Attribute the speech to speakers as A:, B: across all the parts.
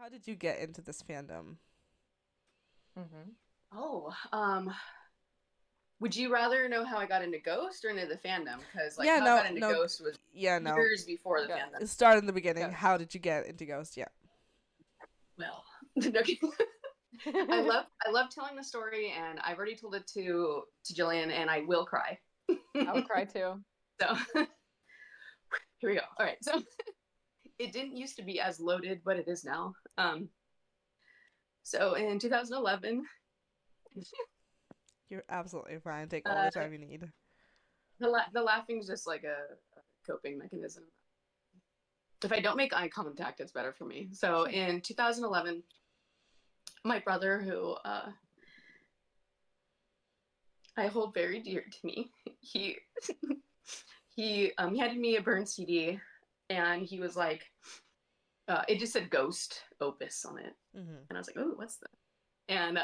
A: how did you get into this fandom?
B: Oh, would you rather know how I got into Ghost or into the fandom? Because
A: Yeah,
B: how I got into Ghost was
A: no.
B: years before the fandom.
A: Start in the beginning. Ghost. How did you get into Ghost? Yeah.
B: Well, I love telling the story, and I've already told it to Jillian, and I will cry.
C: I'll cry too.
B: So here we go. All right, so it didn't used to be as loaded, but it is now. So in 2011.
A: You're absolutely fine. Take all the time you need.
B: The laughing is just like a coping mechanism. If I don't make eye contact, it's better for me. So in 2011, my brother, who I hold very dear to me, he handed me a burned CD, and he was like, it just said Ghost Opus on it, and I was like, oh, what's that? And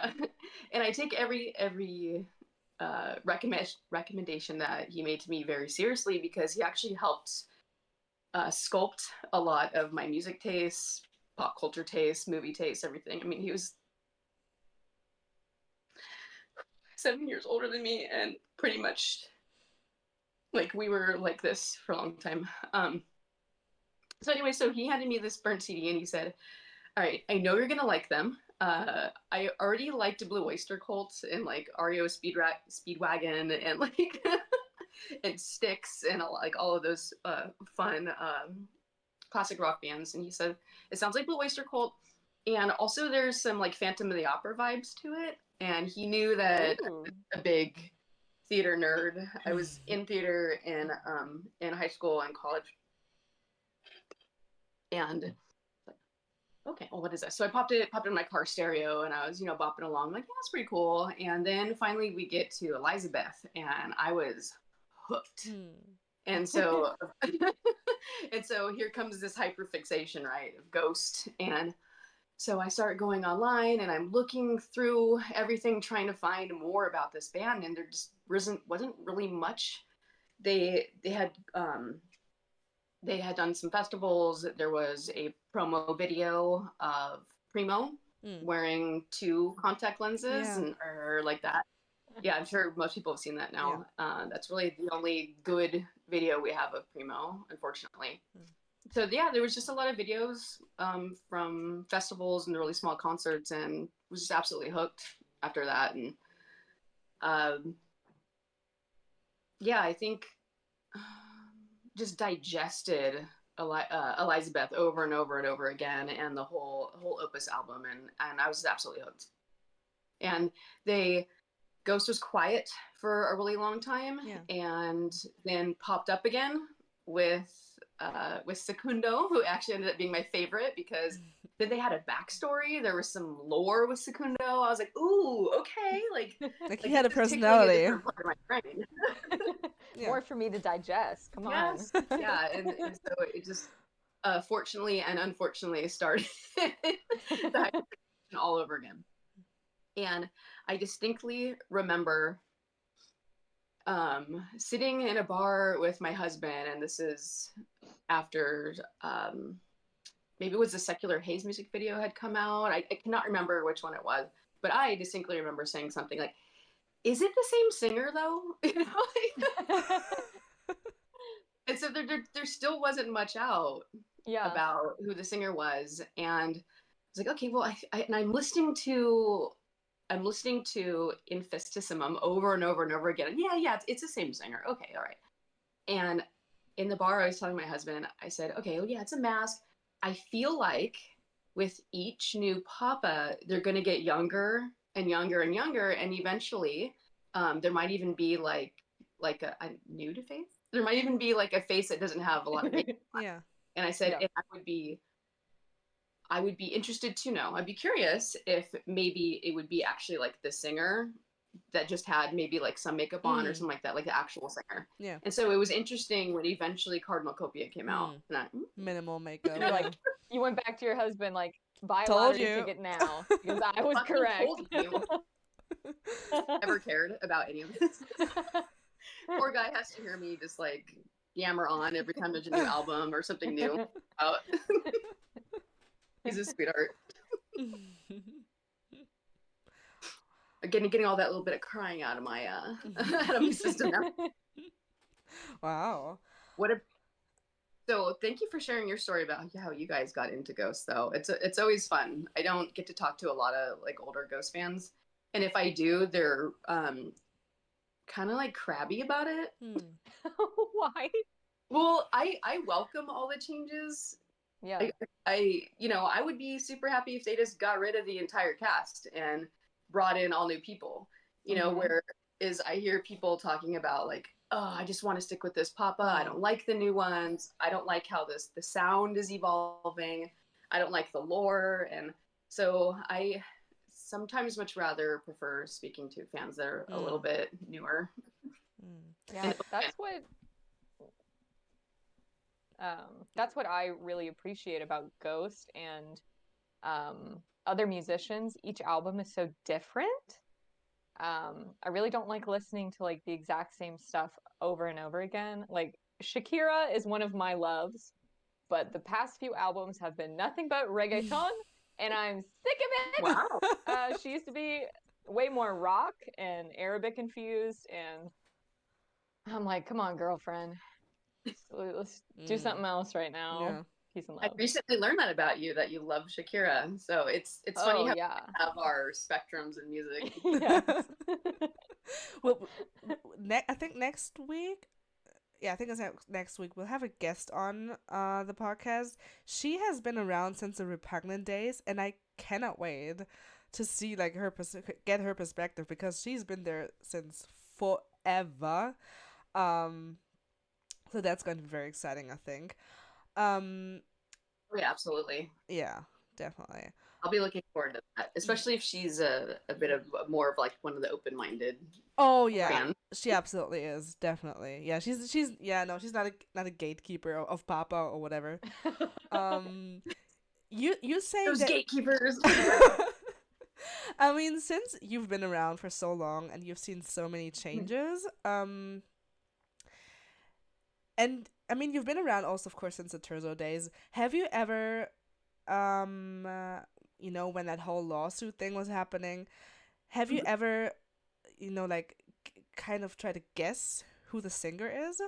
B: I take every recommendation that he made to me very seriously, because he actually helped sculpt a lot of my music tastes, pop culture tastes, movie tastes, everything. I mean, he was 7 years older than me, and pretty much like we were like this for a long time. So anyway, so he handed me this burnt CD, and he said, all right, I know you're gonna like them. I already liked Blue Oyster Cult and like REO Speedwagon and like and Styx and like all of those fun classic rock bands. And he said, it sounds like Blue Oyster Cult, and also there's some like Phantom of the Opera vibes to it. And he knew that a big theater nerd. I was in theater in high school and college, and okay, well, what is this? So I popped it in my car stereo, and I was, bopping along, like, yeah, that's pretty cool. And then finally we get to Elizabeth, and I was hooked. And so, and so here comes this hyperfixation, right, of Ghost. And so I start going online, and I'm looking through everything, trying to find more about this band, and there just wasn't really much. They had done some festivals. There was a promo video of Primo wearing 2 contact lenses or like that. Yeah, I'm sure most people have seen that now. Yeah. That's really the only good video we have of Primo, unfortunately. So yeah, there was just a lot of videos from festivals and really small concerts, and was just absolutely hooked after that. And yeah, I think just digested Elizabeth over and over and over again, and the whole Opus album, and I was absolutely hooked. And Ghost was quiet for a really long time, and then popped up again with Secundo, who actually ended up being my favorite, because then they had a backstory. There was some lore with Secundo. I was like, ooh, okay, like
A: he had a personality.
B: A part of my brain.
C: More for me to digest. Come on.
B: Yeah, and so it just fortunately and unfortunately started all over again. And I distinctly remember sitting in a bar with my husband, and this is after maybe it was the Secular Haze music video had come out. I cannot remember which one it was, but I distinctly remember saying something like, is it the same singer though? And so there still wasn't much out about who the singer was, and I was like, okay, well, and I'm listening to Infestissimum over and over and over again. And yeah, it's the same singer. Okay, all right. And in the bar, I was telling my husband, I said, okay, well, yeah, it's a mask. I feel like with each new papa, they're going to get younger and younger and younger, and eventually there might even be like a nude face. There might even be like a face that doesn't have a lot of makeup on.
A: Yeah.
B: And I said, and I would be interested to know. I'd be curious if maybe it would be actually like the singer that just had maybe like some makeup on or something like that, like the actual singer.
A: Yeah.
B: And so it was interesting when eventually Cardinal Copia came out. And
A: minimal makeup.
C: You're like, you went back to your husband, like, buy a
A: Told
C: lottery
A: you.
C: ticket now, because I was correct.
B: Told you. Never cared about any of this. Poor guy has to hear me just like yammer on every time there's a new album or something new out. He's a sweetheart. Getting all that little bit of crying out of my out of my system now.
A: Wow.
B: What a So thank you for sharing your story about how you guys got into ghosts. Though it's always fun. I don't get to talk to a lot of like older ghost fans, and if I do, they're kind of like crabby about it.
C: Why?
B: Well, I welcome all the changes.
C: Yeah.
B: I would be super happy if they just got rid of the entire cast and brought in all new people. Whereas I hear people talking about like, oh, I just want to stick with this Papa. I don't like the new ones. I don't like how the sound is evolving. I don't like the lore. And so I sometimes much rather prefer speaking to fans that are a little bit newer.
C: Yeah, that's what I really appreciate about Ghost and other musicians. Each album is so different. I really don't like listening to like the exact same stuff over and over again. Like Shakira is one of my loves, but the past few albums have been nothing but reggaeton, and I'm sick of it.
B: Wow.
C: She used to be way more rock and Arabic infused, and I'm like, come on, girlfriend. Let's do something else right now.
A: Yeah.
C: Peace and
B: I
C: love.
B: recently learned that about you, that you love Shakira. So it's funny how we have our spectrums in music.
C: Yes.
A: Well, I think next week. Yeah, I think it's next week. We'll have a guest on the podcast. She has been around since the Repugnant days, and I cannot wait to see like get her perspective, because she's been there since forever. So that's going to be very exciting, I think.
B: Yeah, absolutely.
A: Yeah, definitely.
B: I'll be looking forward to that, especially if she's a bit of more of like one of the open-minded.
A: Oh yeah,
B: fans.
A: She absolutely is, definitely. Yeah, she's she's not a gatekeeper of Papa or whatever. You say
B: those
A: that
B: gatekeepers.
A: I mean, since you've been around for so long and you've seen so many changes, and I mean, you've been around also, of course, since the Terzo days. Have you ever, when that whole lawsuit thing was happening, have you ever, like, kind of try to guess who the singer is?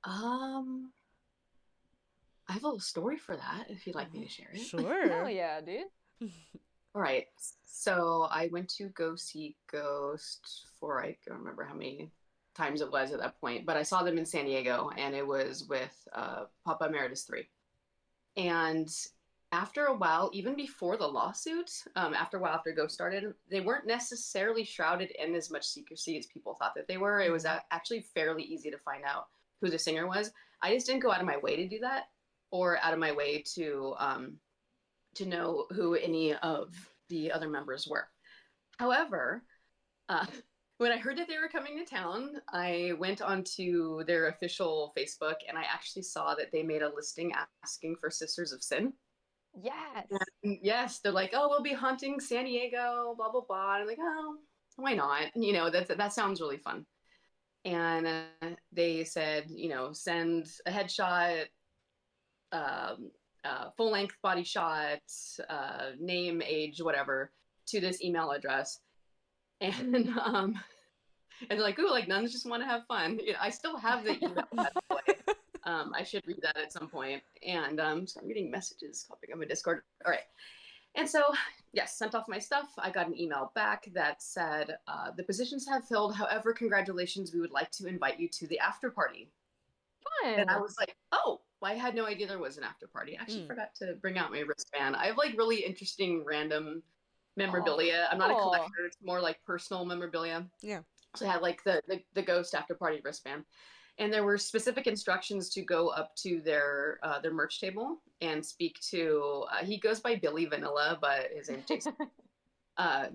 B: I have a little story for that, if you'd like me to share it.
A: Sure.
C: Hell yeah, dude.
B: All right. So I went to go see Ghost for, I don't remember how many times it was at that point, but I saw them in San Diego, and it was with Papa Emeritus 3. And after a while, even before the lawsuit, after Ghost started, they weren't necessarily shrouded in as much secrecy as people thought that they were. It was actually fairly easy to find out who the singer was. I just didn't go out of my way to do that, or out of my way to know who any of the other members were. However, when I heard that they were coming to town, I went onto their official Facebook, and I actually saw that they made a listing asking for Sisters of Sin.
C: Yes.
B: And yes, they're like, oh, we'll be haunting San Diego, blah, blah, blah. And I'm like, oh, why not? That sounds really fun. And they said, send a headshot, full-length body shot, name, age, whatever, to this email address. And they're like, ooh, like nuns just want to have fun. I still have the email, by the way. I should read that at some point. And so I'm getting messages popping up in Discord. All right. And so, yes, sent off my stuff. I got an email back that said, the positions have filled. However, congratulations, we would like to invite you to the after party.
C: Fun.
B: And I was like, oh, well, I had no idea there was an after party. I actually forgot to bring out my wristband. I have like really interesting random memorabilia. I'm not a collector. It's more like personal memorabilia.
A: Yeah.
B: So I had like the Ghost after party wristband. And there were specific instructions to go up to their merch table and speak to. He goes by Billy Vanilla, but his name's Jason.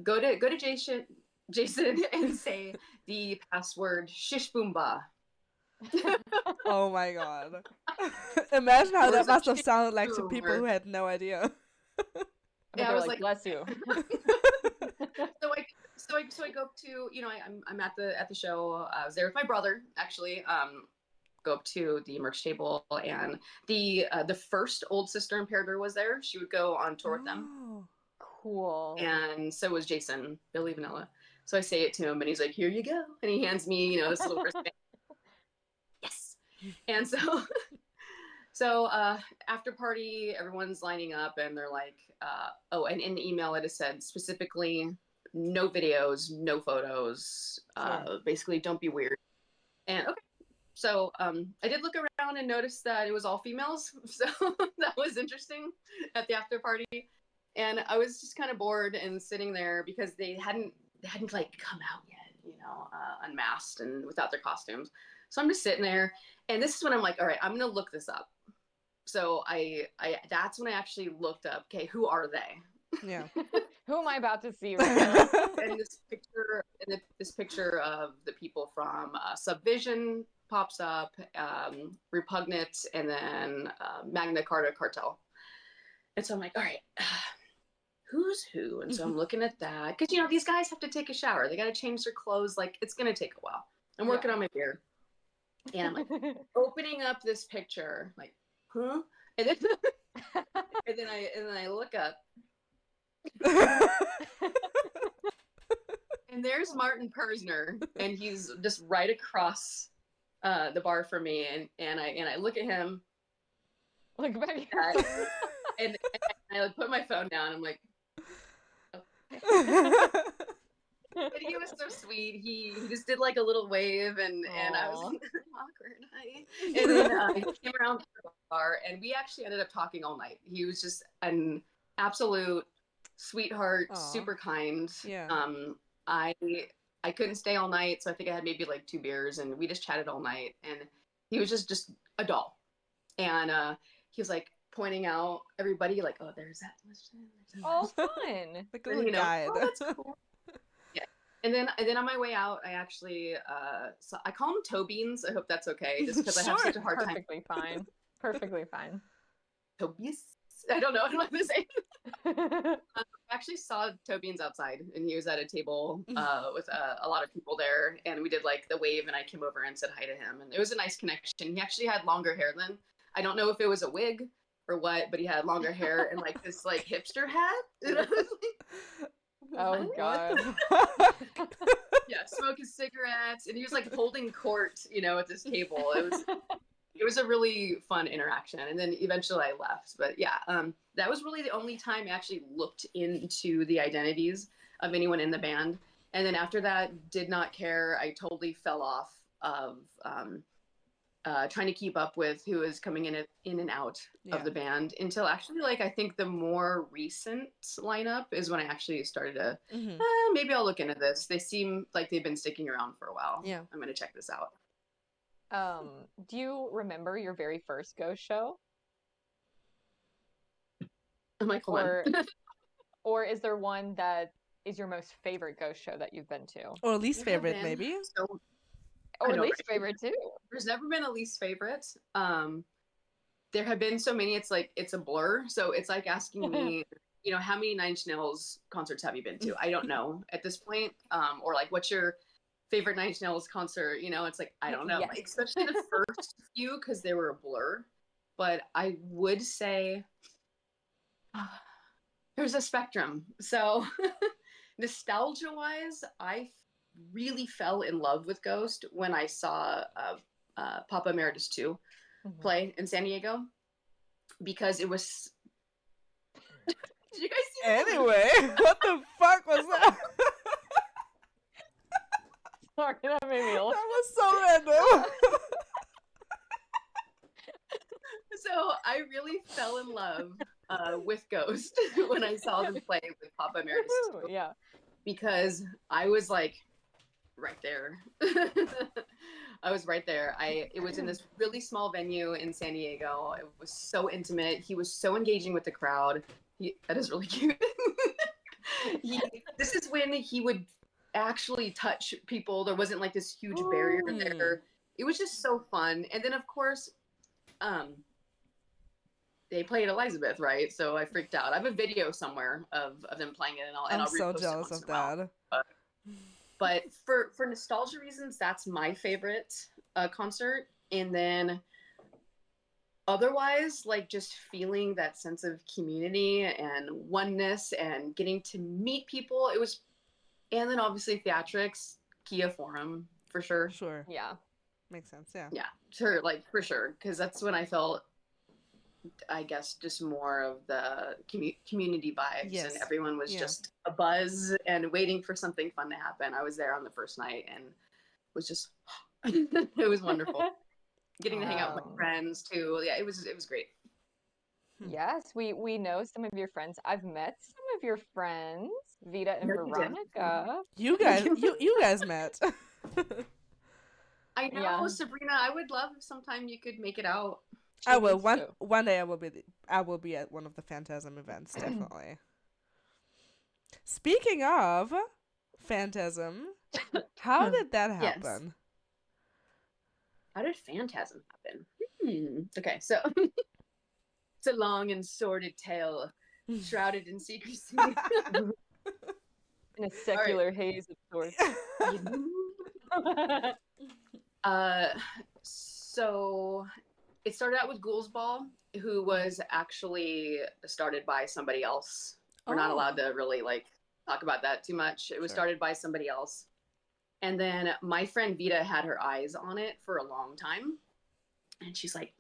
B: Go to Jason, and say the password shish boomba.
A: Oh my god! Imagine how that must have sounded like to people who had no idea.
C: Yeah, I was like, bless you.
B: So I go up to, I'm at the show. I was there with my brother, actually. go up to the merch table, and the first Old Sister Imperator was there. She would go on tour with them.
A: Oh.
C: Cool.
B: And so was Jason, Billy Vanilla. So I say it to him, and he's like, "Here you go," and he hands me, this little wristband. Yes. And so after party, everyone's lining up, and they're like, oh, and in the email it has said specifically, no videos, no photos, basically don't be weird. And okay, so I did look around and noticed that it was all females, so that was interesting at the after party. And I was just kind of bored and sitting there because they hadn't like come out yet, unmasked and without their costumes. So I'm just sitting there, and this is when I'm like, all right, I'm gonna look this up. So I that's when I actually looked up, okay, who are they?
A: Yeah.
C: Who am I about to see right now?
B: And this picture of the people from Subvision pops up, Repugnant, and then Magna Carta Cartel. And so I'm like, all right, who's who? And so I'm looking at that, because these guys have to take a shower, they got to change their clothes, like it's gonna take a while. I'm working on my beard, and I'm like opening up this picture, like, huh? And then and then I look up, and there's Martin Persner, and he's just right across the bar from me, and I look at him,
C: Look back.
B: and I put my phone down. I'm like, okay. But he was so sweet. He just did like a little wave, and I was like, awkward. Hi. And then he came around the bar, and we actually ended up talking all night. He was just an absolute sweetheart, super kind.
A: Yeah.
B: I couldn't stay all night, so I think I had maybe like 2 beers, and we just chatted all night. And he was just a doll. And he was like pointing out everybody, like, oh, there's that.
C: Oh, fun!
A: Like a little guide.
B: Oh, that's cool. Yeah. And then on my way out, I actually I call him toe beans. I hope that's okay, just because I have such a hard time.
C: Perfectly fine. Perfectly fine.
B: Tobias? I don't know what I'm going to say. I actually saw Tobians outside, and he was at a table with a lot of people there, and we did like the wave, and I came over and said hi to him, and it was a nice connection. He actually had longer hair then. I don't know if it was a wig or what, but he had longer hair and like this like hipster hat. And I was like,
C: oh god.
B: Yeah, smoking cigarettes, and he was like holding court, at this table. It was a really fun interaction, and then eventually I left. But yeah, that was really the only time I actually looked into the identities of anyone in the band. And then after that, did not care. I totally fell off of trying to keep up with who is coming in and out of the band until actually, like, I think the more recent lineup is when I actually started to, maybe I'll look into this. They seem like they've been sticking around for a while.
A: Yeah.
B: I'm going to check this out.
C: Do you remember your very first ghost show?
B: I'm like, hold on.
C: Or is there one that is your most favorite ghost show that you've been to?
A: Or least favorite, maybe?
C: Or least favorite, too.
B: There's never been a least favorite. There have been so many, it's like, it's a blur. So it's like asking me, how many Nine Inch Nails concerts have you been to? I don't know at this point. Or like, what's your favorite Nine Inch Nails concert? It's like, I don't know.
C: Yes.
B: Like, especially the first few, because they were a blur. But I would say there's a spectrum. So nostalgia-wise, I really fell in love with Ghost when I saw Papa Emeritus 2 play in San Diego, because it was did you guys see that?
A: Anyway, what the fuck was that?
C: Sorry, that made me laugh.
A: That was so random.
B: So I really fell in love with Ghost when I saw them play with Papa Emeritus 2.
C: Yeah,
B: because I was like right there. I was right there. It was in this really small venue in San Diego. It was so intimate. He was so engaging with the crowd. That is really cute. This is when he would actually touch people. There wasn't like this huge barrier there. It was just so fun. And then of course, they played Elizabeth, right? So I freaked out. I have a video somewhere of them playing it, and I'll
A: so
B: repost
A: jealous
B: it
A: of that.
B: But for nostalgia reasons, that's my favorite concert. And then otherwise, like just feeling that sense of community and oneness and getting to meet people. It was, and then obviously theatrics, Kia Forum for sure.
A: Sure.
C: Yeah.
A: Makes sense. Yeah.
B: Yeah, sure, like for sure, because that's when I felt, I guess, just more of the community vibes,
A: Yes.
B: and everyone was
A: Yeah.
B: just a buzz and waiting for something fun to happen. I was there on the first night and was just, it was wonderful. Getting to hang out with my friends too. Yeah, it was great.
C: Yes, we know some of your friends. I've met some of your friends, Vita and
B: No, you didn't.
C: Veronica.
A: You guys met.
B: I know,
C: Yeah.
B: Sabrina. I would love if sometime you could make it out.
A: I
C: She
A: will.
C: needs
A: One
C: to.
A: one day I will be at one of the Phantasm events, definitely. Speaking of Phantasm, how did that
B: Yes.
A: happen?
B: How did Phantasm happen? Okay, so it's a long and sordid tale, shrouded in secrecy.
C: In a secular haze of sorts.
B: So it started out with Ghouls Ball, who was actually started by somebody else. We're not allowed to really like talk about that too much. It was
A: Sure.
B: started by somebody else. And then my friend Vita had her eyes on it for a long time. And she's like,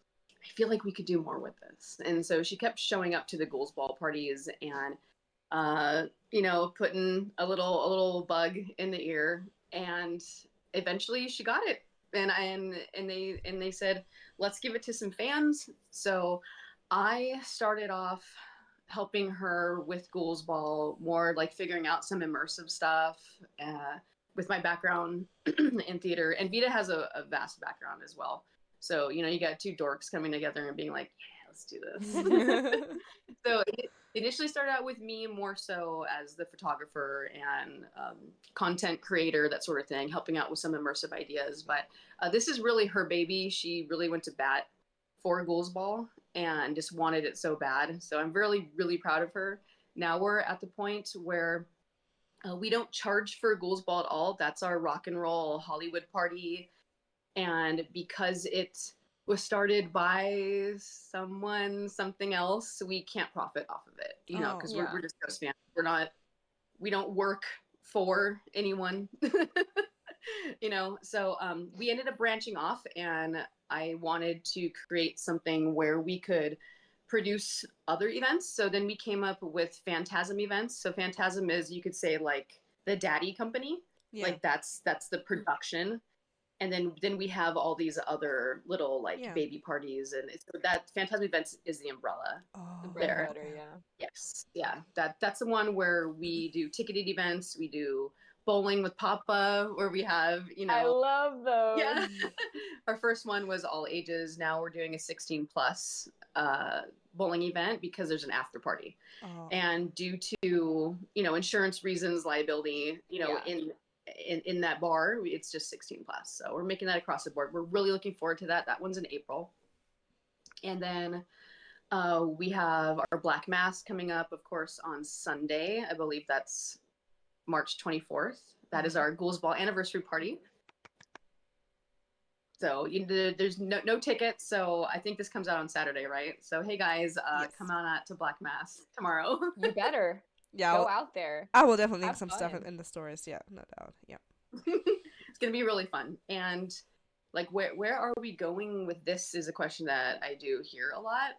B: I feel like we could do more with this. And so she kept showing up to the Ghouls Ball parties and putting a little bug in the ear, and eventually she got it. And they said, let's give it to some fans. So I started off helping her with Ghouls Ball, more like figuring out some immersive stuff with my background in theater. And Vita has a vast background as well. So, you got two dorks coming together and being like, yeah, let's do this. So it initially started out with me more so as the photographer and content creator, that sort of thing, helping out with some immersive ideas. But this is really her baby. She really went to bat for Ghouls Ball and just wanted it so bad. So I'm really, really proud of her. Now we're at the point where we don't charge for Ghouls Ball at all. That's our rock and roll Hollywood party. And because it was started by something else, we can't profit off of it, because we're just ghost fans. We don't work for anyone, So we ended up branching off, and I wanted to create something where we could produce other events. So then we came up with Phantasm events. So Phantasm is, you could say, like the daddy company.
A: Yeah.
B: Like that's the production. And then we have all these other little baby parties, and so that Phantasm events is the umbrella.
C: The bread and butter, yeah.
B: Yes, yeah. That's the one where we do ticketed events. We do bowling with Papa, where we have
C: I love those.
B: Yeah. Our first one was all ages. Now we're doing a 16 plus bowling event because there's an after party, and due to insurance reasons, liability, in that bar, it's just 16 plus. So we're making that across the board. We're really looking forward to that. That one's in April. And then we have our Black Mass coming up, of course, on Sunday. I believe that's March 24th. That is our Ghouls Ball anniversary party. So there's no tickets. So I think this comes out on Saturday, right? So hey guys, come on out to Black Mass tomorrow.
C: You better.
A: Yeah,
C: go out there.
A: I will definitely link
C: Have
A: some
C: fun.
A: stuff in the stories. Yeah, no doubt. Yeah.
B: It's gonna be really fun. And like, where are we going with this is a question that I do hear a lot.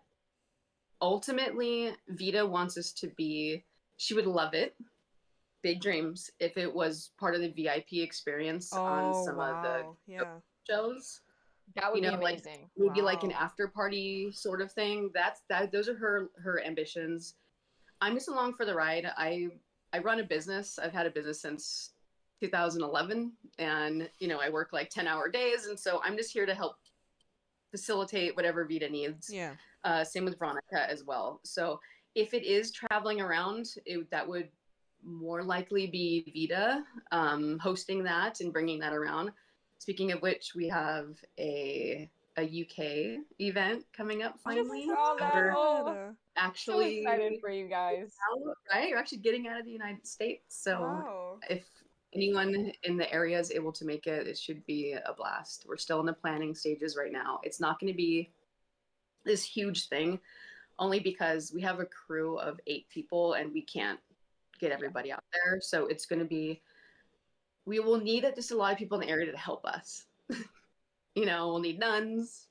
B: Ultimately, Vita wants us to be, she would love it, big dreams, if it was part of the VIP experience on some of the shows.
C: That would be amazing.
B: Like, maybe like an after party sort of thing. Those are her ambitions. I'm just along for the ride. I run a business. I've had a business since 2011, and I work like 10-hour days, and so I'm just here to help facilitate whatever Vita needs.
A: Yeah.
B: Same with Veronica as well. So if it is traveling around, that would more likely be Vita hosting that and bringing that around. Speaking of which, we have a UK event coming up finally. Actually,
C: so excited for you guys.
B: Right? You're actually getting out of the United States. So if anyone in the area is able to make it, it should be a blast. We're still in the planning stages right now. It's not going to be this huge thing, only because we have a crew of 8 people and we can't get everybody out there. So it's going to be, we will need just a lot of people in the area to help us. We'll need nuns.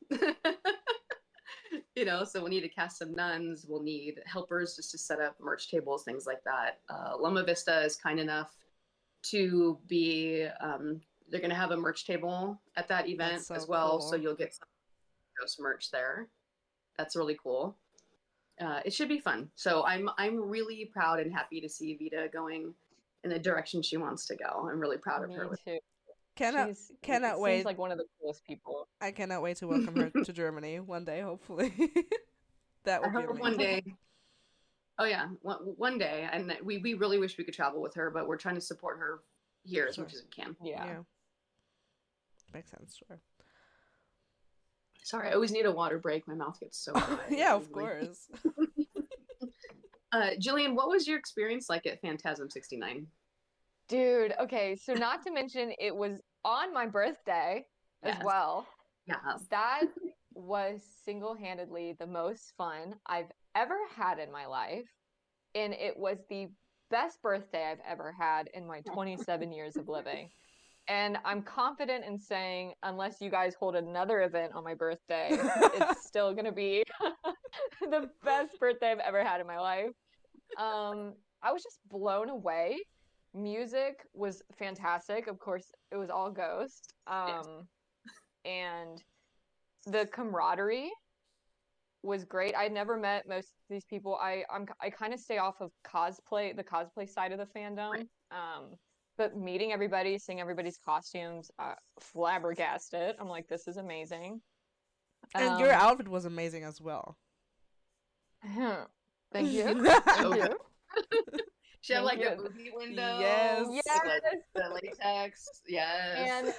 B: So we'll need to cast some nuns. We'll need helpers just to set up merch tables, things like that. Loma Vista is kind enough to be, they're going to have a merch table at that event as well. Cool. So you'll get some Ghost merch there. That's really cool. It should be fun. So I'm really proud and happy to see Vita going in the direction she wants to go. I'm really proud of her.
C: Me too.
A: Cannot wait.
C: Seems like one of the coolest people.
A: I cannot wait to welcome her to Germany one day, hopefully. That will be amazing.
B: One day. Oh yeah, one day. And we really wish we could travel with her, but we're trying to support her here as much as we can.
C: Yeah.
A: Makes sense, sure.
B: Sorry, I always need a water break. My mouth gets so dry.
A: Yeah, of course.
B: Jillian, what was your experience like at Phantasm 69?
C: Dude, okay, so not to mention it was on my birthday as well.
B: Yeah.
C: That was single-handedly the most fun I've ever had in my life. And it was the best birthday I've ever had in my 27 years of living. And I'm confident in saying, unless you guys hold another event on my birthday, it's still going to be the best birthday I've ever had in my life. I was just blown away. Music was fantastic. Of course, it was all Ghost. And the camaraderie was great. I'd never met most of these people. I kind of stay off of the cosplay side of the fandom. Right. But meeting everybody, seeing everybody's costumes, flabbergasted. I'm like, this is amazing.
A: And your outfit was amazing as well.
C: Thank you. Thank you.
B: She had like a movie window.
A: Yes.
B: Like the latex. Yes.
C: And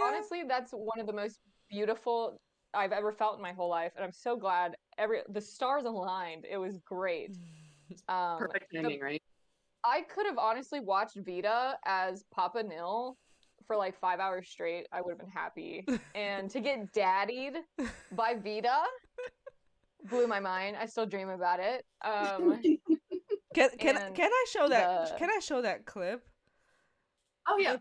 C: honestly, that's one of the most beautiful I've ever felt in my whole life. And I'm so glad the stars aligned. It was great.
B: Perfect ending, right?
C: I could have honestly watched Vita as Papa Nil for like 5 hours straight. I would have been happy. And to get daddied by Vita blew my mind. I still dream about it.
A: Can I show that? Can I show that clip?
B: Oh yeah.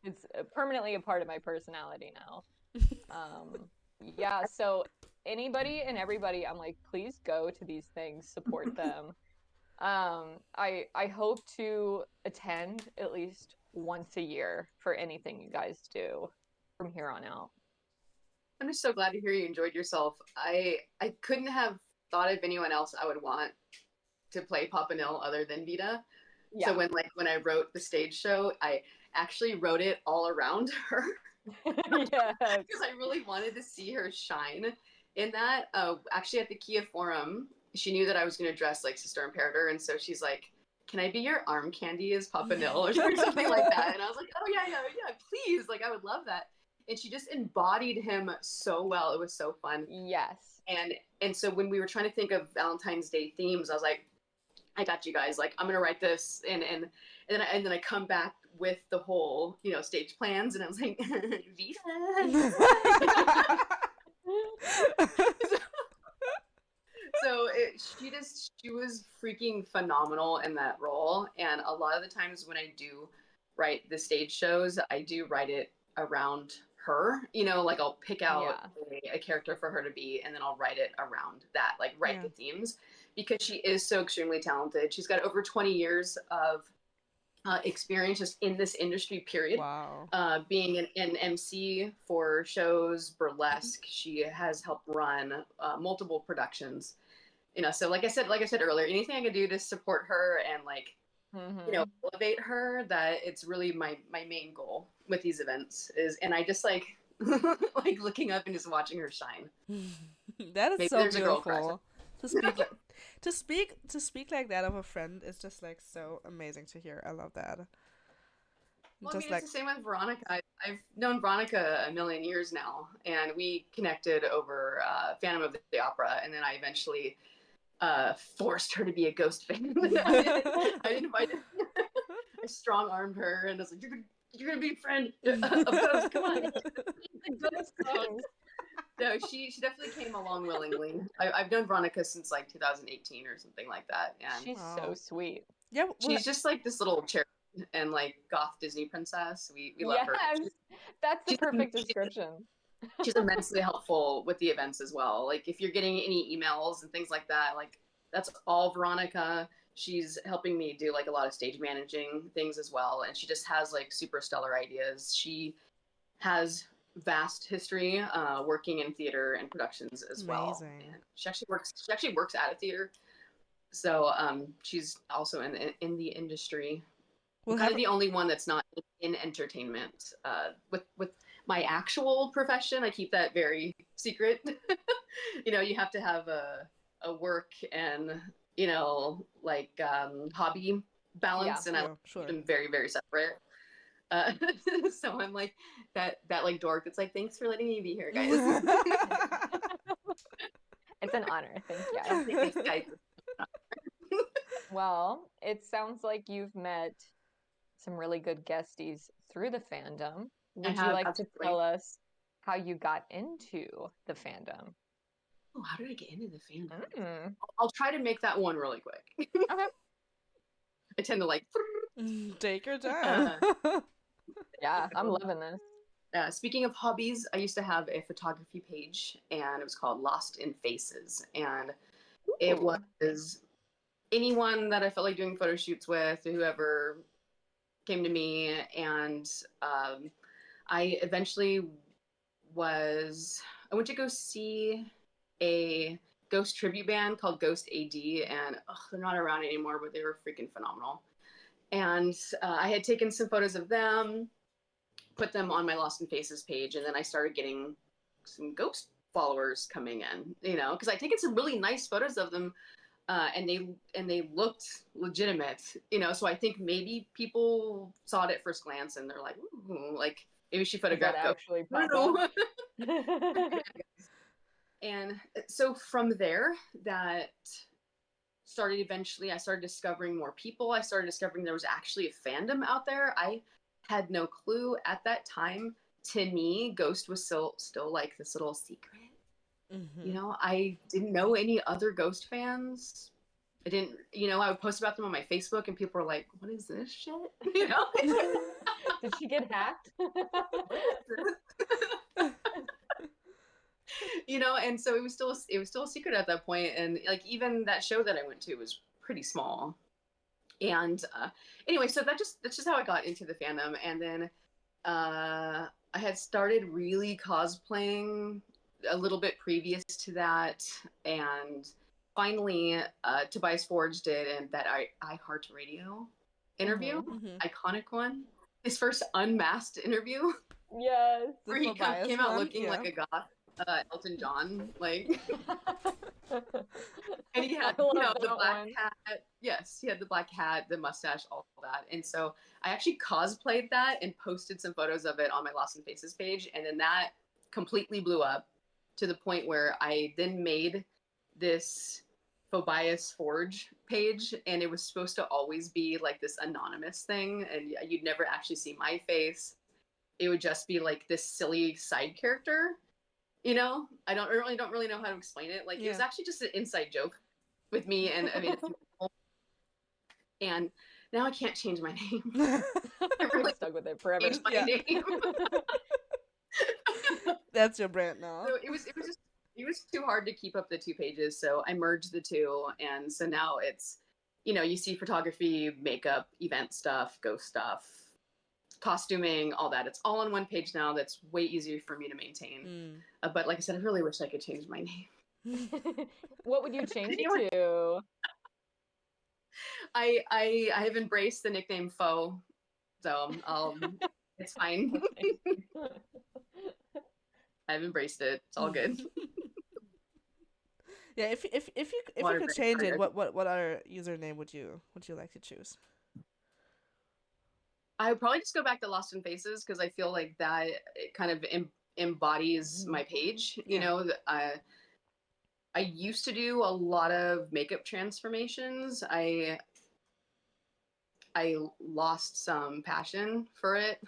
C: It's permanently a part of my personality now. So anybody and everybody, I'm like, please go to these things, support them. I hope to attend at least once a year for anything you guys do from here on out.
B: I'm just so glad to hear you enjoyed yourself. I couldn't have thought of anyone else I would want to play Papa Nil other than Vita. Yeah. So when I wrote the stage show, I actually wrote it all around her. Because I really wanted to see her shine in that. Actually at the Kia Forum, she knew that I was going to dress like Sister Imperator, and so she's like, can I be your arm candy as Papa Nil or something like that? And I was like, oh yeah, please, like I would love that. And she just embodied him so well. It was so fun.
C: Yes.
B: And so when we were trying to think of Valentine's Day themes, I was like, I got you guys. Like, I'm gonna write this, and then I come back with the whole, stage plans, and I was like, Vita. So she was freaking phenomenal in that role, and a lot of the times when I do write the stage shows, I do write it around her. Like I'll pick out a character for her to be, and then I'll write it around that, like write the themes. Because she is so extremely talented. She's got over 20 years of experience just in this industry, period.
A: Wow.
B: Being an MC for shows, burlesque. She has helped run multiple productions. So like I said earlier, anything I could do to support her and elevate her, that it's really my main goal with these events is, and I just like like looking up and just watching her shine.
A: That is so beautiful. to speak like to speak like that of a friend is just like so amazing to hear. I love that.
B: Well, I
A: Just
B: mean, it's
A: like
B: the same with Veronica. I've known Veronica a million years now, and we connected over Phantom of the Opera, and then I eventually forced her to be a Ghost fan. I invited, I strong armed her, and I was like, "You're gonna be a friend of Ghost. Come on."
C: Ghost songs.
B: No, she definitely came along willingly. I've known Veronica since like 2018 or something like that, and
C: She's
A: Wow.
C: so sweet.
A: yeah,
B: she's just like this little cherub and like goth Disney princess. We love her.
C: Yes, that's the
B: She's
C: perfect description.
B: she's immensely helpful with the events as well. Like if you're getting any emails and things like that, like that's all Veronica. She's helping me do like a lot of stage managing things as well, and she just has like super stellar ideas. She has vast history working in theater and productions as well.
A: Amazing.
B: And she actually works at a theater, so she's also in the industry.
A: we'll
B: Kind
A: have
B: of the only one that's not in entertainment. With my actual profession, I keep that very secret. You have to have a work and like hobby balance, and I
A: yeah,
B: keep
A: sure.
B: them very very separate. Uh, so I'm like that like dork that's like, thanks for letting me be here, guys.
C: It's an honor. Thank you.
B: Thanks, guys.
C: Well, it sounds like you've met some really good guesties through the fandom. Would you
B: have,
C: like to
B: absolutely.
C: tell us how you got into the fandom?
B: Oh, how did I get into the fandom?
C: Mm.
B: I'll try to make that one really quick.
C: Okay.
B: I tend to like.
A: Take your time.
C: Yeah, I'm loving this.
B: Speaking of hobbies, I used to have a photography page, and it was called Lost in Faces, and it
C: Ooh.
B: was anyone that I felt like doing photo shoots with, whoever came to me, and I eventually I went to go see a Ghost tribute band called Ghost AD, and they're not around anymore, but they were freaking phenomenal. And I had taken some photos of them, put them on my Lost in Faces page, and then I started getting some ghost followers coming in, because I'd taken some really nice photos of them, and they looked legitimate, so I think maybe people saw it at first glance and they're like, ooh, like maybe she photographed
C: That actually
B: I
C: pop
B: don't
C: up.
B: know. And so from there, that started eventually, I started discovering more people. I started discovering there was actually a fandom out there. I had no clue at that time. To me, Ghost was still like this little secret. I didn't know any other Ghost fans. I didn't, I would post about them on my Facebook and people were like, what is this shit?
C: Did she get hacked?
B: And so it was still a secret at that point. And like, even that show that I went to was pretty small. And anyway, so that's just how I got into the fandom. And then I had started really cosplaying a little bit previous to that, and finally Tobias Forge did that iHeartRadio interview, iconic one, his first unmasked interview.
C: Yes.
B: Where he came out looking like a goth Elton John, like. And he had, the black hat. Yes, he had the black hat, the mustache, all that. And so I actually cosplayed that and posted some photos of it on my Lost in Faces page. And then that completely blew up to the point where I then made this Fauxbias Forge page. And it was supposed to always be like this anonymous thing. And you'd never actually see my face. It would just be like this silly side character. I don't really know how to explain it. Like, It was actually just an inside joke with me, and I mean, and now I can't change my name. I really
C: stuck with it forever.
B: changed my name.
A: That's your brand now.
B: So it was too hard to keep up the two pages, so I merged the two, and so now it's, you see photography, makeup, event stuff, ghost stuff, costuming, all that. It's all on one page now. That's way easier for me to maintain. But like I said, I really wish I could change my name.
C: What would you change it to?
B: I have embraced the nickname Faux, so it's fine. I've embraced it. It's all good.
A: Yeah, if you
B: Water
A: could
B: very
A: change it,
B: hard.
A: what other username would you like to choose?
B: I would probably just go back to Lost in Faces because I feel like that it kind of embodies my page. You
A: Yeah.
B: know, I used to do a lot of makeup transformations. I lost some passion for it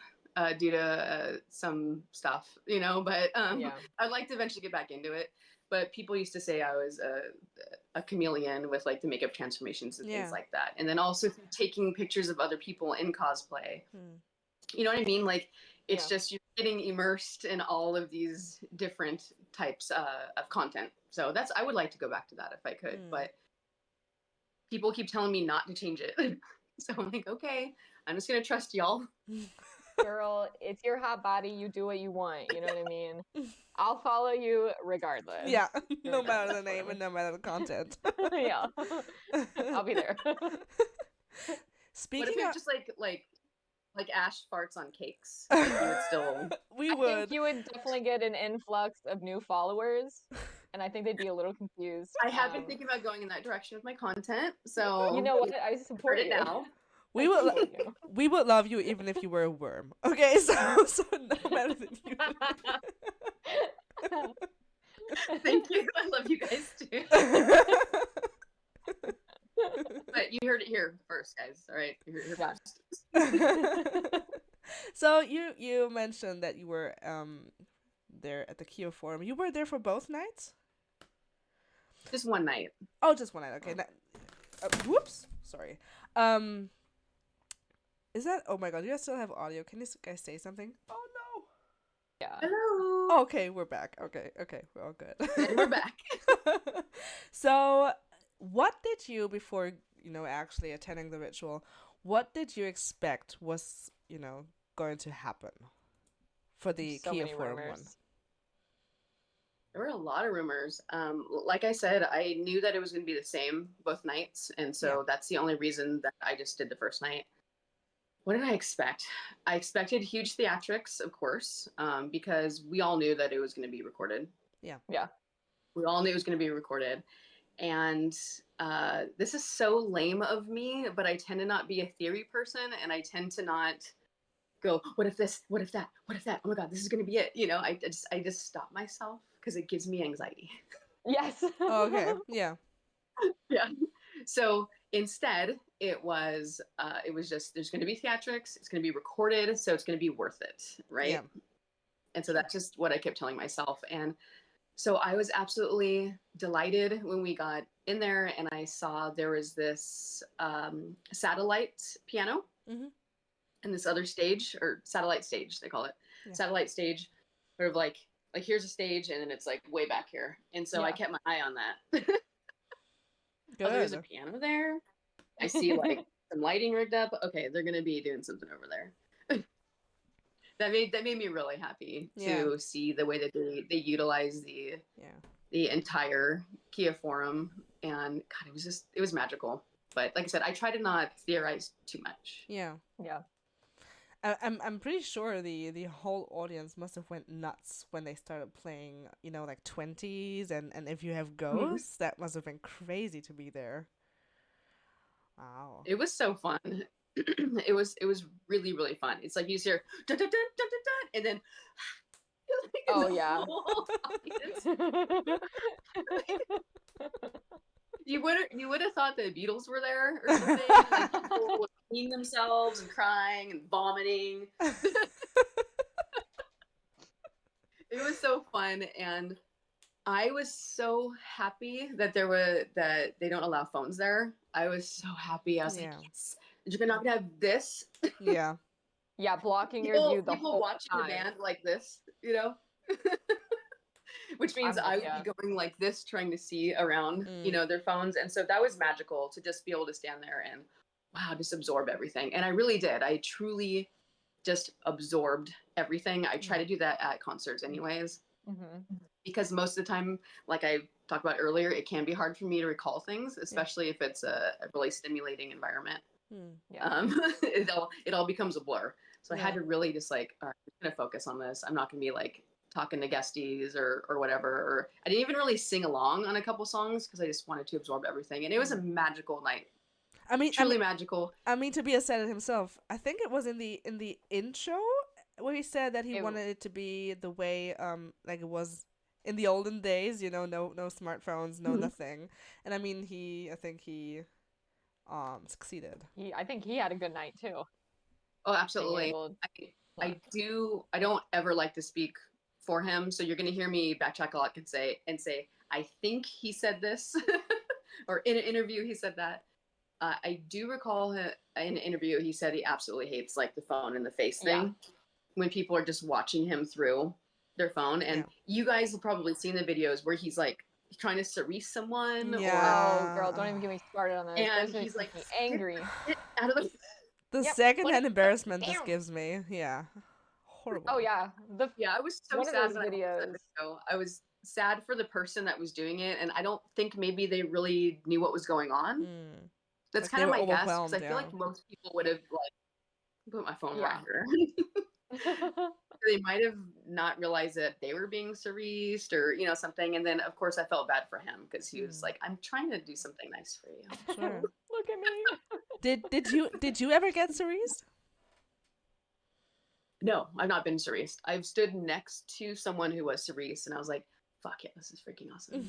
B: due to some stuff, you know. But
C: Yeah.
B: I'd like to eventually get back into it. But people used to say I was a chameleon with like the makeup transformations and
A: Yeah.
B: things like that. And then also taking pictures of other people in cosplay.
A: Hmm.
B: You know what I mean? Like it's
C: Yeah.
B: just you're getting immersed in all of these different types of content. So I would like to go back to that if I could. But people keep telling me not to change it. So I'm like, okay, I'm just gonna trust y'all.
C: Girl, it's your hot body. You do what you want. You know what I mean? I'll follow you regardless.
A: Yeah, no matter the
C: Regardless,
A: name and no matter the content.
C: Yeah. I'll be there.
B: What
A: Speaking
B: if we
A: of,
B: have just like Ash farts on cakes? Like, you would still.
A: we
C: I
A: would.
C: think you would definitely get an influx of new followers, and I think they'd be a little confused.
B: I have been thinking about going in that direction with my content. So
C: You know what? I
B: heard
C: support
B: it
C: you.
B: now.
A: We would we would love you even if you were a worm. Okay, so no matter if you.
B: Thank you. I love you guys too. But you heard it here first, guys. All right, you heard it here
C: Yeah.
B: first.
A: So you mentioned that you were there at the Kyo Forum. You were there for both nights?
B: Just one night.
A: Oh, just one night. Okay. Whoops. Sorry. Is that? Oh my God! You guys still have audio? Can you guys say something? Oh no.
C: Yeah.
B: Hello.
A: Oh, okay, we're back. Okay, we're all good.
B: And we're back.
A: So, what did you before actually attending the ritual? What did you expect was going to happen for the
C: So
A: Kyo
C: many
A: Forum
C: rumors.
A: one?
B: There were a lot of rumors. Like I said, I knew that it was going to be the same both nights, and so that's the only reason that I just did the first night. What did I expect? I expected huge theatrics, of course, because we all knew that it was going to be recorded.
A: Yeah.
C: Yeah.
B: We all knew it was going to be recorded. And this is so lame of me, but I tend to not be a theory person, and I tend to not go, what if this, what if that, what if that, oh my God, this is going to be it. You know, I just stop myself because it gives me anxiety.
C: Yes.
A: Oh, okay. Yeah.
B: Yeah. So instead, it was just, there's going to be theatrics, it's going to be recorded, so it's going to be worth it, right?
A: Yeah.
B: And so that's just what I kept telling myself. And so I was absolutely delighted when we got in there and I saw there was this satellite piano and this other stage, or satellite stage, they call it. Yeah. Satellite stage, sort of like here's a stage and then it's like way back here. And so I kept my eye on that.
A: Good.
B: Oh, there's a piano there. I see like some lighting rigged up. Okay, they're gonna be doing something over there. That made me really happy to see the way that they utilize the entire Kyo Forum, and God, it was magical. But like I said, I try to not theorize too much.
A: Yeah.
C: Yeah.
A: I'm pretty sure the whole audience must have went nuts when they started playing, like 20s and if you have ghosts, that must have been crazy to be there. Wow.
B: It was so fun. It was really, really fun. It's like you just hear dun, dun, dun, dun, dun, dun, and then
C: oh yeah.
B: You would have thought the Beatles were there or something. Like people would clean themselves and crying and vomiting. It was so fun, and I was so happy that that they don't allow phones there. I was so happy. I was like, yes, you're not gonna have this.
A: Yeah.
C: Yeah, blocking your view the
B: people
C: whole
B: watching
C: time.
B: the band like this, which means I would be going like this, trying to see around, their phones. And so that was magical to just be able to stand there and, wow, just absorb everything. And I really did. I truly just absorbed everything. I try to do that at concerts anyways, because most of the time, like I talked about earlier, it can be hard for me to recall things, especially if it's a really stimulating environment. It all becomes a blur. So I had to really just like, all right, I'm just gonna focus on this. I'm not gonna be like talking to guesties or whatever. Or I didn't even really sing along on a couple songs because I just wanted to absorb everything. And it was a magical night. Truly magical.
A: Tobias said it himself. I think it was in the intro where he said that he wanted it to be the way like it was in the olden days, you know, no smartphones, no nothing. And I think he succeeded.
C: I think he had a good night too.
B: Oh, absolutely. I don't ever like to speak for him, so you're going to hear me backtrack a lot and say I think he said this or in an interview he said that. I do recall in an interview he said he absolutely hates like the phone in the face thing when people are just watching him through their phone. And you guys have probably seen the videos where he's like trying to cerise someone.
C: Oh, girl, don't even get me started on that.
B: And he's like
C: angry.
B: Get out of
A: the secondhand embarrassment this gives me. Yeah. Horrible.
C: Oh yeah.
B: I was so sad when I was sad for the person that was doing it, and I don't think maybe they really knew what was going on. That's like kind of my guess, because I feel like most people would have like put my phone right here. They might have not realized that they were being cerised or something. And then of course I felt bad for him because he was like, I'm trying to do something nice for you.
A: Sure.
C: Look at
A: me. Did you ever get cerised?
B: No, I've not been cerised. I've stood next to someone who was cerised and I was like, fuck yeah, this is freaking awesome.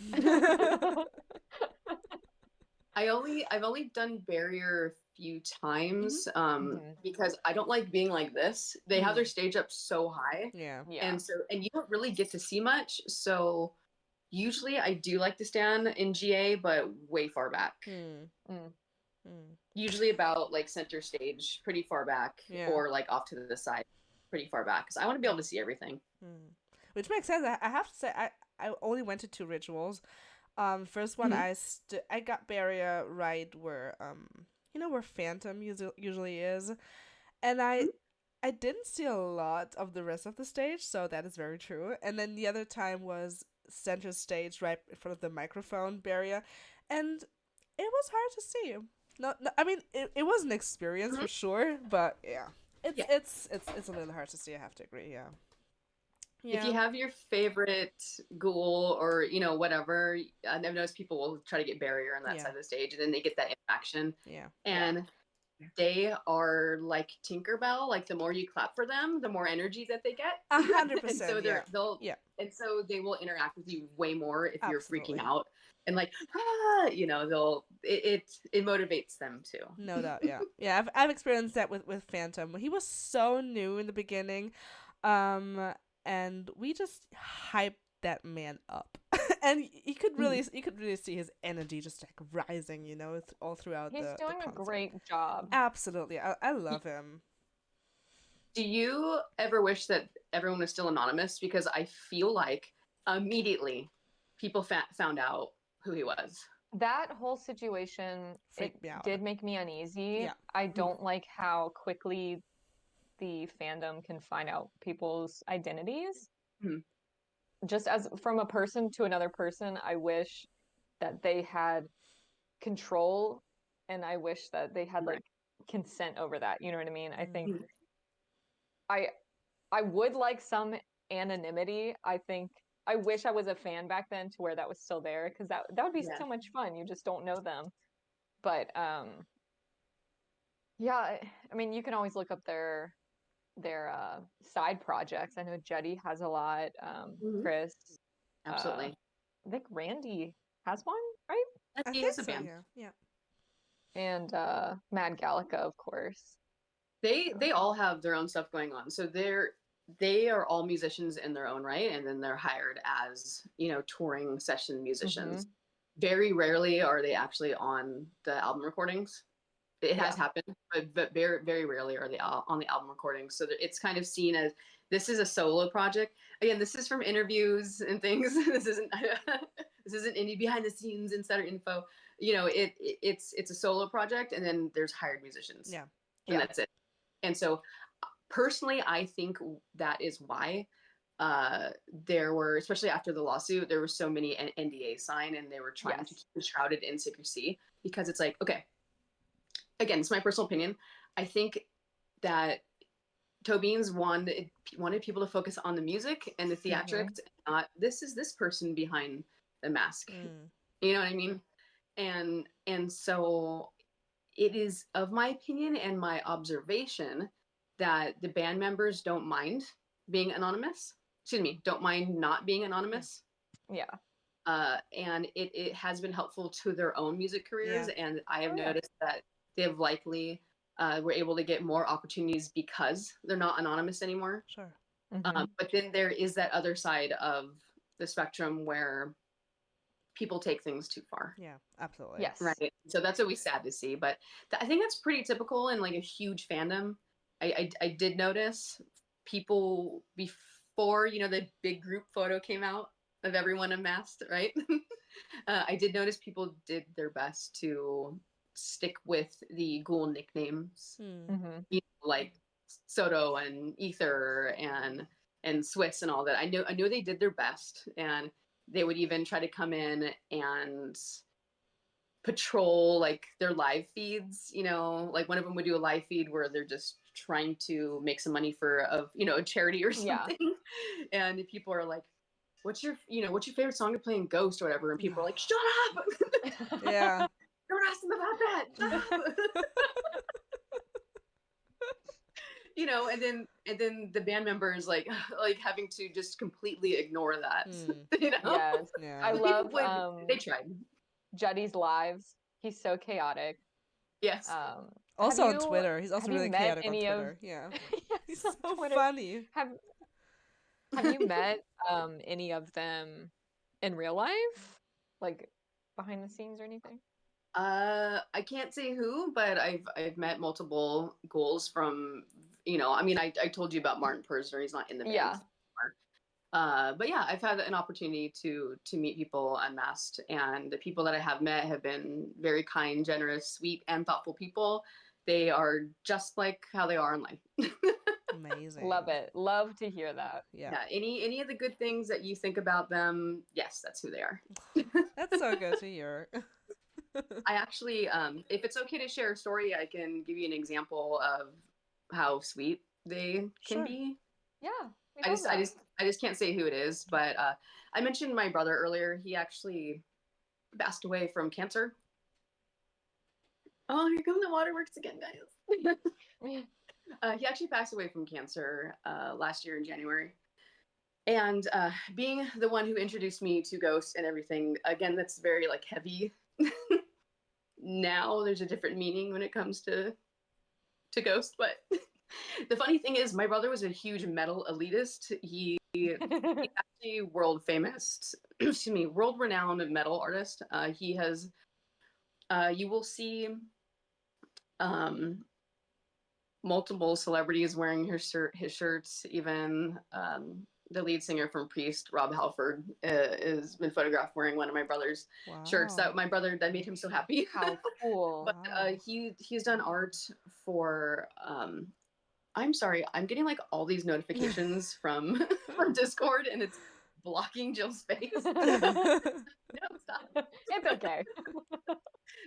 B: I've only done barrier a few times because I don't like being like this. They have their stage up so high.
A: Yeah.
B: And you don't really get to see much. So usually I do like to stand in GA, but way far back. Usually about like center stage, pretty far back, or like off to the side, pretty far back, because I want to be able to see everything.
A: Which makes sense. I have to say, I only went to 2 rituals. First one, I got barrier right where where Phantom usually is, and I didn't see a lot of the rest of the stage, so that is very true. And then the other time was center stage, right in front of the microphone barrier, and it was hard to see. No, I mean it was an experience for sure, but it's a little hard to see. I have to agree. Yeah.
B: If you have your favorite ghoul or whatever, I've noticed people will try to get barrier on that side of the stage, and then they get that interaction. And they are like Tinkerbell. Like the more you clap for them, the more energy that they get.
A: 100%.
B: And so and so they will interact with you way more if you're freaking out and like it motivates them too.
A: No doubt. Yeah. I've experienced that with Phantom. He was so new in the beginning. And we just hyped that man up, and you could really see his energy just like rising, all throughout.
C: He's doing a great job.
A: Absolutely, I love him.
B: Do you ever wish that everyone was still anonymous? Because I feel like immediately people found out who he was.
C: That whole situation did make me uneasy. Yeah. I don't like how quickly the fandom can find out people's identities. Just as from a person to another person, I wish that they had control, and I wish that they had like consent over that. You know what I mean? I think I would like some anonymity. I think I wish I was a fan back then to where that was still there, because that would be so much fun. You just don't know them. But I mean, you can always look up their side projects. I know Jetty has a lot. Chris,
B: absolutely.
C: I think Randy has one, right?
B: He has a band.
A: Yeah.
C: And Mad Gallica, of course.
B: They all have their own stuff going on. So they are all musicians in their own right, and then they're hired as touring session musicians. Very rarely are they actually on the album recordings. It has happened, but very, very rarely are they on the album recording. So it's kind of seen as this is a solo project. Again, this is from interviews and things. This isn't any behind the scenes insider info. It's a solo project, and then there's hired musicians. And that's it. And so, personally, I think that is why there were, especially after the lawsuit, there were so many NDAs signed, and they were trying to keep it shrouded in secrecy, because it's like, okay. Again, it's my personal opinion. I think that Tobin's wanted people to focus on the music and the theatrics, not this is this person behind the mask. You know what I mean? And so it is of my opinion and my observation that the band members don't mind being anonymous. Excuse me, don't mind not being anonymous.
C: Yeah.
B: And it has been helpful to their own music careers.
A: Yeah.
B: And I have noticed that they have likely were able to get more opportunities because they're not anonymous anymore.
A: Sure.
B: But then there is that other side of the spectrum where people take things too far.
A: Yeah, absolutely.
C: Yes.
B: Right. So that's always sad to see. But I think that's pretty typical in like a huge fandom. I did notice people before, you know, the big group photo came out of everyone unmasked, right? I did notice people did their best to stick with the ghoul nicknames, you know, like Soto and Ether and Swiss and all that. I know they did their best, and they would even try to come in and patrol like their live feeds. You know, like one of them would do a live feed where they're just trying to make some money for a charity or something, and people are like, what's your favorite song to play in Ghost or whatever? And people are like, shut up.
A: Yeah.
B: Don't ask them about that. Shut up. You know, and then the band members like having to just completely ignore that. You know?
C: Yes.
A: Yeah.
C: I love
B: they tried.
C: Juddy's lives. He's so chaotic.
B: Yes.
A: Also on Twitter. He's also really chaotic on Twitter. Yeah. He's so funny.
C: Have you met any of them in real life? Like behind the scenes or anything?
B: I can't say who, but I've met multiple ghouls from, you know, I mean, I told you about Martin Persner. He's not in the band anymore. But yeah, I've had an opportunity to meet people unmasked, and the people that I have met have been very kind, generous, sweet, and thoughtful people. They are just like how they are in life.
A: Amazing.
C: Love it. Love to hear that.
B: Yeah. Any of the good things that you think about them, yes, that's who they are.
A: That's so good to hear.
B: I actually, if it's okay to share a story, I can give you an example of how sweet they can be.
C: Yeah.
B: I just can't say who it is, but I mentioned my brother earlier. He actually passed away from cancer. Oh, here come the waterworks again, guys. He actually passed away from cancer last year in January. And being the one who introduced me to ghosts and everything, again, that's very like heavy. Now there's a different meaning when it comes to ghosts, but the funny thing is my brother was a huge metal elitist. He's actually world renowned metal artist. He has you will see multiple celebrities wearing his shirts. Even the lead singer from Priest, Rob Halford, has been photographed wearing one of my brother's shirts. That made him so happy.
C: How cool!
B: But he's done art for. I'm sorry, I'm getting like all these notifications from Discord, and it's blocking Jill's face. No, stop.
C: It's okay.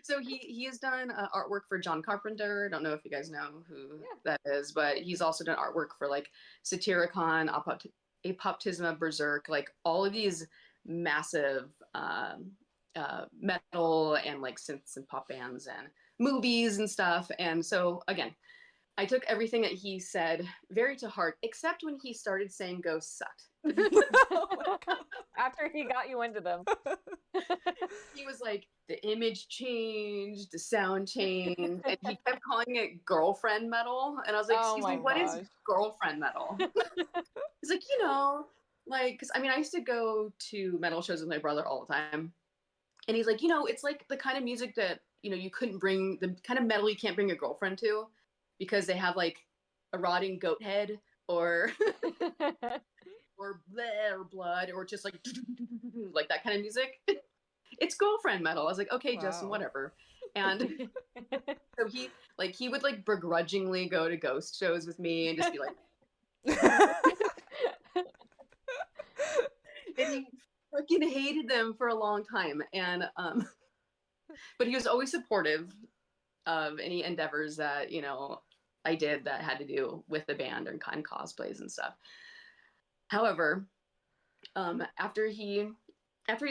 B: So he has done artwork for John Carpenter. I don't know if you guys know who that is, but he's also done artwork for like Satyricon, Apoptisma, Berserk, like all of these massive metal and like synths and pop bands and movies and stuff. And so again, I took everything that he said very to heart, except when he started saying ghosts sucked.
C: Oh my God. After he got you into them.
B: He was like, the image changed, the sound changed, and he kept calling it girlfriend metal. And I was like, excuse me, what is girlfriend metal? He's like, you know, like, because I mean, I used to go to metal shows with my brother all the time. And he's like, you know, it's like the kind of music that, you know, you couldn't bring, the kind of metal you can't bring a girlfriend to because they have like a rotting goat head or or bleh, or blood or just like that kind of music. It's girlfriend metal. I was like, okay, Justin, whatever. And so he would like begrudgingly go to ghost shows with me and just be like and he freaking hated them for a long time. And but he was always supportive of any endeavors that, you know, I did that had to do with the band and kind of cosplays and stuff. However, after he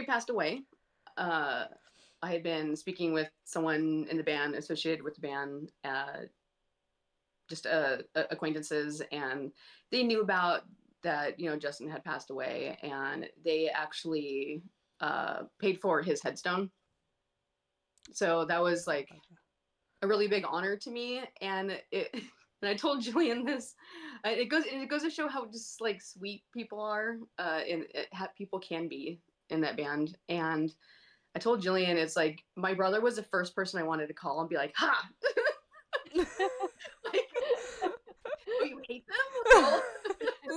B: passed away, I had been speaking with someone in the band associated with the band, just acquaintances, and they knew about that, Justin had passed away, and they actually paid for his headstone. So that was like a really big honor to me, and and I told Jillian this. It goes to show how just like sweet people are, and how people can be in that band. And I told Jillian, it's like my brother was the first person I wanted to call and be like, "Ha!" Like, oh, you hate them? Well,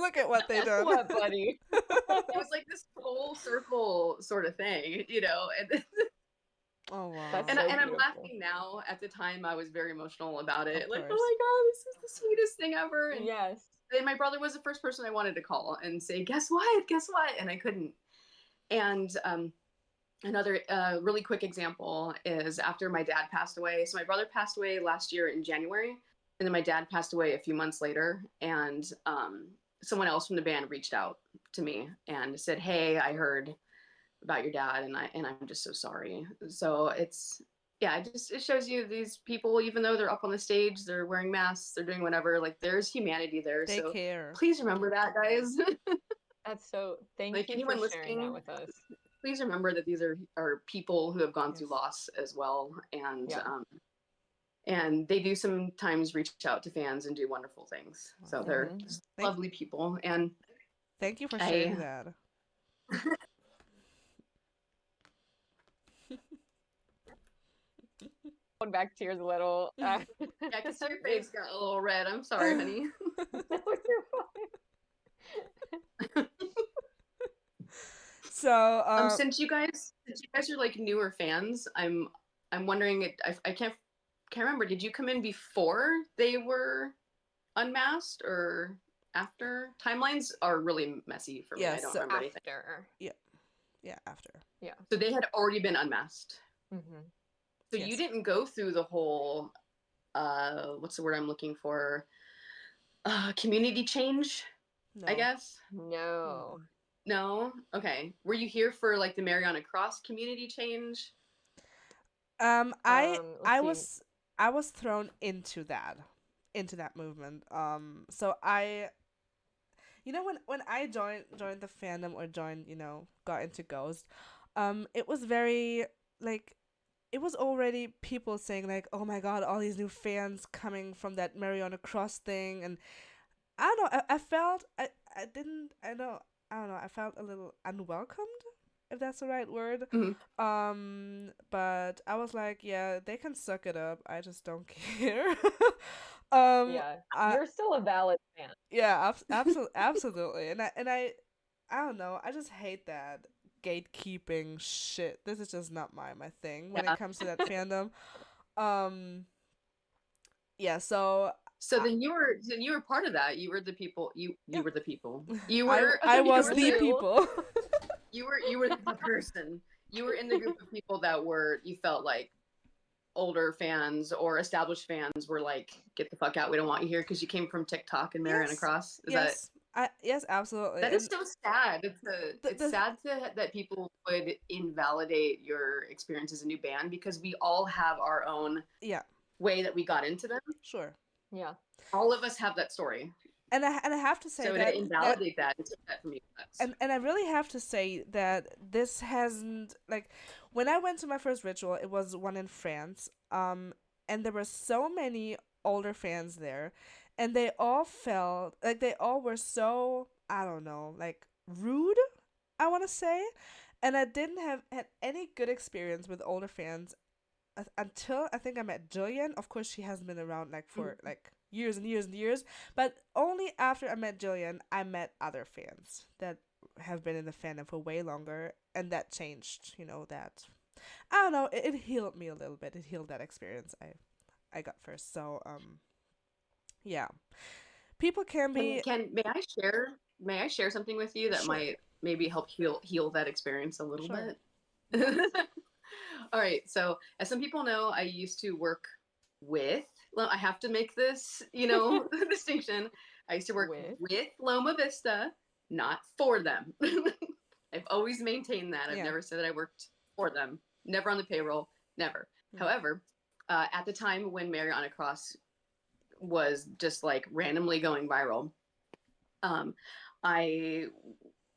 A: look at what they done.
C: What, buddy?
B: it was like this full circle sort of thing, And
A: Oh wow.
C: That's
B: and,
C: so
B: and I'm
C: beautiful.
B: laughing now. At the time, I was very emotional about it.
A: Of
B: Like,
A: course.
B: oh my god, this is the sweetest thing ever. And
C: Yes.
B: then my brother was the first person I wanted to call and say, guess what? And I couldn't. And another really quick example is after my dad passed away. So my brother passed away last year in January, and then my dad passed away a few months later. And someone else from the band reached out to me and said, hey, I heard about your dad, and I'm just so sorry. So it shows you these people, even though they're up on the stage, they're wearing masks, they're doing whatever, like there's humanity there.
A: They
B: so
A: care.
B: Please remember that, guys.
C: That's so. Thank
B: Like,
C: you
B: anyone
C: for sharing that
B: listening,
C: with us.
B: please remember that these are people who have gone through
A: Yes.
B: loss as well, and
C: Yeah.
B: and they do sometimes reach out to fans and do wonderful things. So they're
C: Mhm.
B: just lovely people, and
A: Thank you for sharing that.
C: Going back tears a little.
B: yeah, because your face got a little red. I'm sorry, honey.
C: No, you're fine.
A: So
B: Since you guys are like newer fans, I'm wondering. I can't remember. Did you come in before they were unmasked or after? Timelines are really messy for me.
A: Yes,
B: I don't
A: so
B: remember anything.
C: After.
A: yeah, after.
C: Yeah.
B: So they had already been unmasked.
C: Mm-hmm.
B: So
A: Yes.
B: you didn't go through the whole what's the word I'm looking for? Community change,
A: No.
B: I guess.
C: No.
A: Mm-mm.
B: No? Okay. Were you here for like the Mariana Cross community change?
A: I
C: Let's see.
A: was thrown into that movement. So when I joined the fandom, or got into Ghost, it was very like, it was already people saying like, oh my god, all these new fans coming from that Mariana Cross thing, and I don't know, I felt I don't know, I felt a little unwelcomed, if that's the right word.
B: Mhm.
A: But I was like, yeah, they can suck it up. I just don't care.
C: Yeah.
A: I,
C: You're still a valid fan.
A: yeah, absolutely. And I don't know. I just hate that gatekeeping shit. This is just not my thing when
B: Yeah.
A: it comes to that fandom. Yeah. So
B: So then you were part of that. You were the people. You
A: Yeah.
B: were the people. You were.
A: I
B: you
A: was
B: were
A: the people.
B: You were the person. You were in the group of people that you felt like older fans or established fans were like, get the fuck out, we don't want you here, because you came from TikTok and Mariana
A: Yes.
B: Cross.
A: Yes, absolutely.
B: That is
A: And
B: so sad. It's sad that people would invalidate your experience as a new band, because we all have our own
A: yeah,
B: way that we got into them.
A: sure.
C: Yeah.
B: All of us have that story.
A: And I have to say
B: So
A: that
B: to invalidate that and take that from you,
A: and I really have to say that this hasn't, like, when I went to my first ritual, it was one in France, and there were so many older fans there, and they all felt like they all were so, I don't know, like, rude, I want to say, and I didn't have had any good experience with older fans until I think I met Jillian. Of course, she hasn't been around like for like years and years and years, but only after I met Jillian, I met other fans that have been in the fandom for way longer, and that changed. That, I don't know. It healed me a little bit. It healed that experience I got first. So yeah, people can be.
B: May I share something with you that
A: Sure.
B: might maybe help heal that experience a little
A: Sure.
B: bit? All right. So, as some people know, I used to work with, well, I have to make this, distinction. I used to work with Loma Vista, not for them. I've always maintained that. I've
A: Yeah.
B: never said that I worked for them. Never on the payroll. Never. However, at the time when Mariana Cross was just like randomly going viral,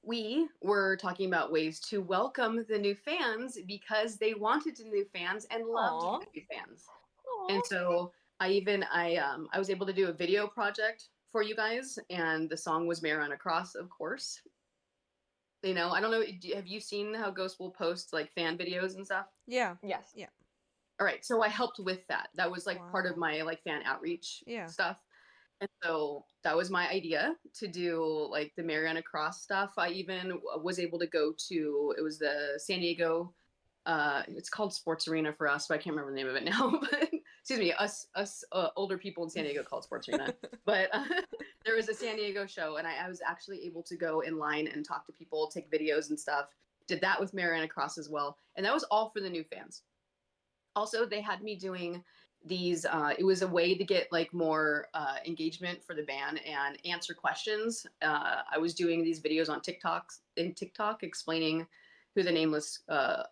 B: we were talking about ways to welcome the new fans because they wanted the new fans and loved the new fans. And so I was able to do a video project for you guys, and the song was Mariana Cross, of course. I don't know, have you seen how Ghost will post like fan videos and stuff?
A: Yeah.
C: Yes.
A: Yeah.
B: All right, so I helped with that. That was like part of my like fan outreach stuff. And so that was my idea to do like the Mariana Cross stuff. I even was able to go to, it was the San Diego, it's called Sports Arena for us, but I can't remember the name of it now. But excuse me, us older people in San Diego call it Sports Arena. But there was a San Diego show, and I was actually able to go in line and talk to people, take videos and stuff. Did that with Mariana Cross as well. And that was all for the new fans. Also, they had me doing these, it was a way to get like more engagement for the band and answer questions. I was doing these videos on TikTok explaining who the nameless,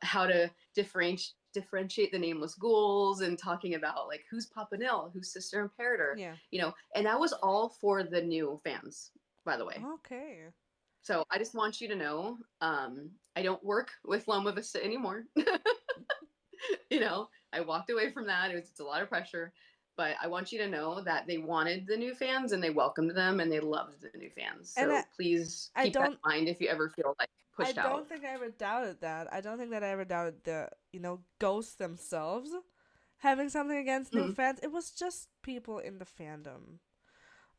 B: how to differentiate the nameless ghouls, and talking about like who's Papa Nil, who's Sister Imperator, and that was all for the new fans, by the way.
A: Okay.
B: So I just want you to know, I don't work with Loma Vista anymore. I walked away from that. It's a lot of pressure, but I want you to know that they wanted the new fans and they welcomed them and they loved the new fans. So please keep that in mind if you ever feel like pushed out.
A: I don't think I ever doubted that. I don't think that I ever doubted the, ghosts themselves having something against new fans. It was just people in the fandom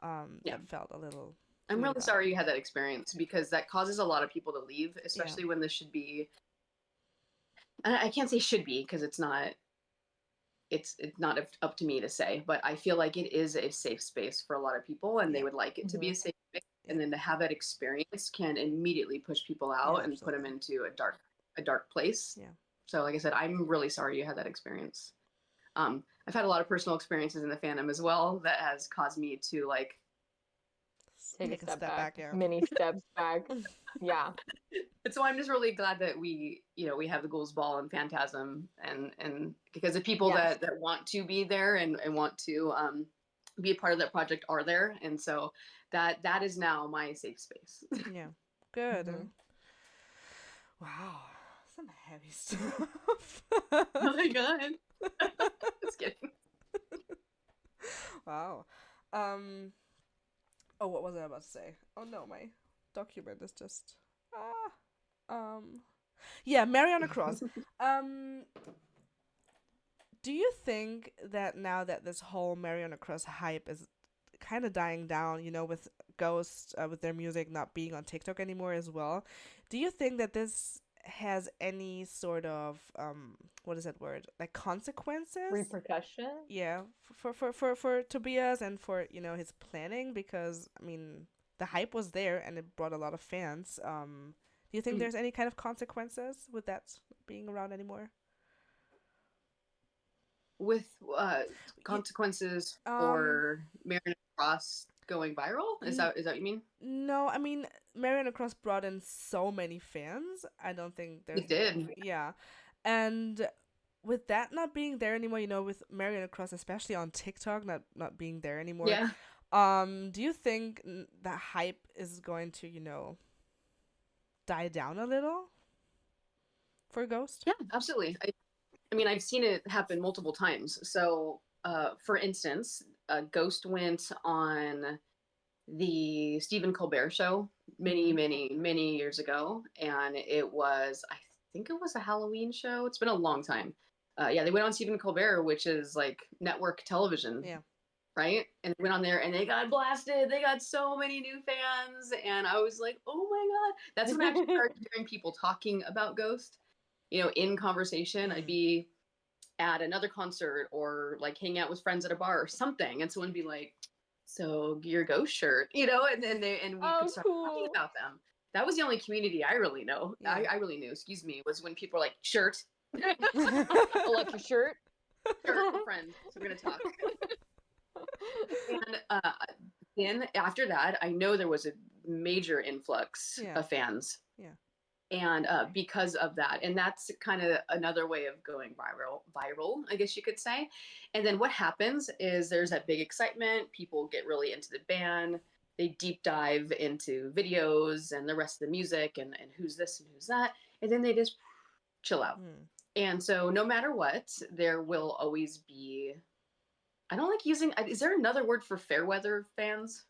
A: that felt a little...
B: I'm really sorry you had that experience, because that causes a lot of people to leave, especially when this should be... I can't say should be, because it's not up to me to say, but I feel like it is a safe space for a lot of people, and they would like it to be a safe space. And then to have that experience can immediately push people out and put them into a dark place. Yeah. So like I said, I'm really sorry you had that experience. I've had a lot of personal experiences in the fandom as well that has caused me to like
C: take a step back. Mini steps back. Yeah.
B: And so I'm just really glad that we have the Ghouls Ball and Phantasm, and because the people that want to be there and want to be a part of that project are there. And so that is now my safe space.
A: Yeah. Good. Wow. Some heavy stuff.
B: Oh my god. Just kidding.
A: Wow. Oh, what was I about to say? Oh no, my document is just yeah, Mariana Cross. Do you think that now that this whole Mariana Cross hype is kind of dying down, with Ghost, with their music not being on TikTok anymore as well, do you think that this has any sort of what is that word, like consequences,
C: repercussion?
A: Yeah, for Tobias and for his planning, because I mean the hype was there and it brought a lot of fans. Do you think there's any kind of consequences with that being around anymore?
B: With consequences for Mariana Cross going viral? Is that what you mean?
A: No, I mean Mariana Cross brought in so many fans. I don't think there's...
B: It did.
A: Yeah. And with that not being there anymore, with Mariana Cross, especially on TikTok, not being there anymore.
B: Yeah.
A: Do you think the hype is going to, die down a little for Ghost?
B: Yeah, absolutely. I mean, I've seen it happen multiple times. So, for instance, Ghost went on the Stephen Colbert show many years ago, and I think it was a Halloween show. It's been a long time. They went on Stephen Colbert, which is like network television.
A: Yeah.
B: Right? And they went on there and they got blasted. They got so many new fans. And I was like, oh my God. That's when I actually started hearing people talking about Ghost, in conversation. I'd be at another concert or like hang out with friends at a bar or something. And someone would be like, so your Ghost shirt, and then we could start talking about them. That was the only community I really know. Yeah. I really knew, was when people were like, shirt.
C: I like your shirt.
B: Sure, we're friends, so we're gonna talk. And then after that, I know there was a major influx of fans.
A: Yeah.
B: And because of that, and that's kind of another way of going viral, I guess you could say. And then what happens is there's that big excitement. People get really into the band. They deep dive into videos and the rest of the music and who's this and who's that. And then they just chill out. And so no matter what, there will always be, I don't like using, is there another word for fair weather fans?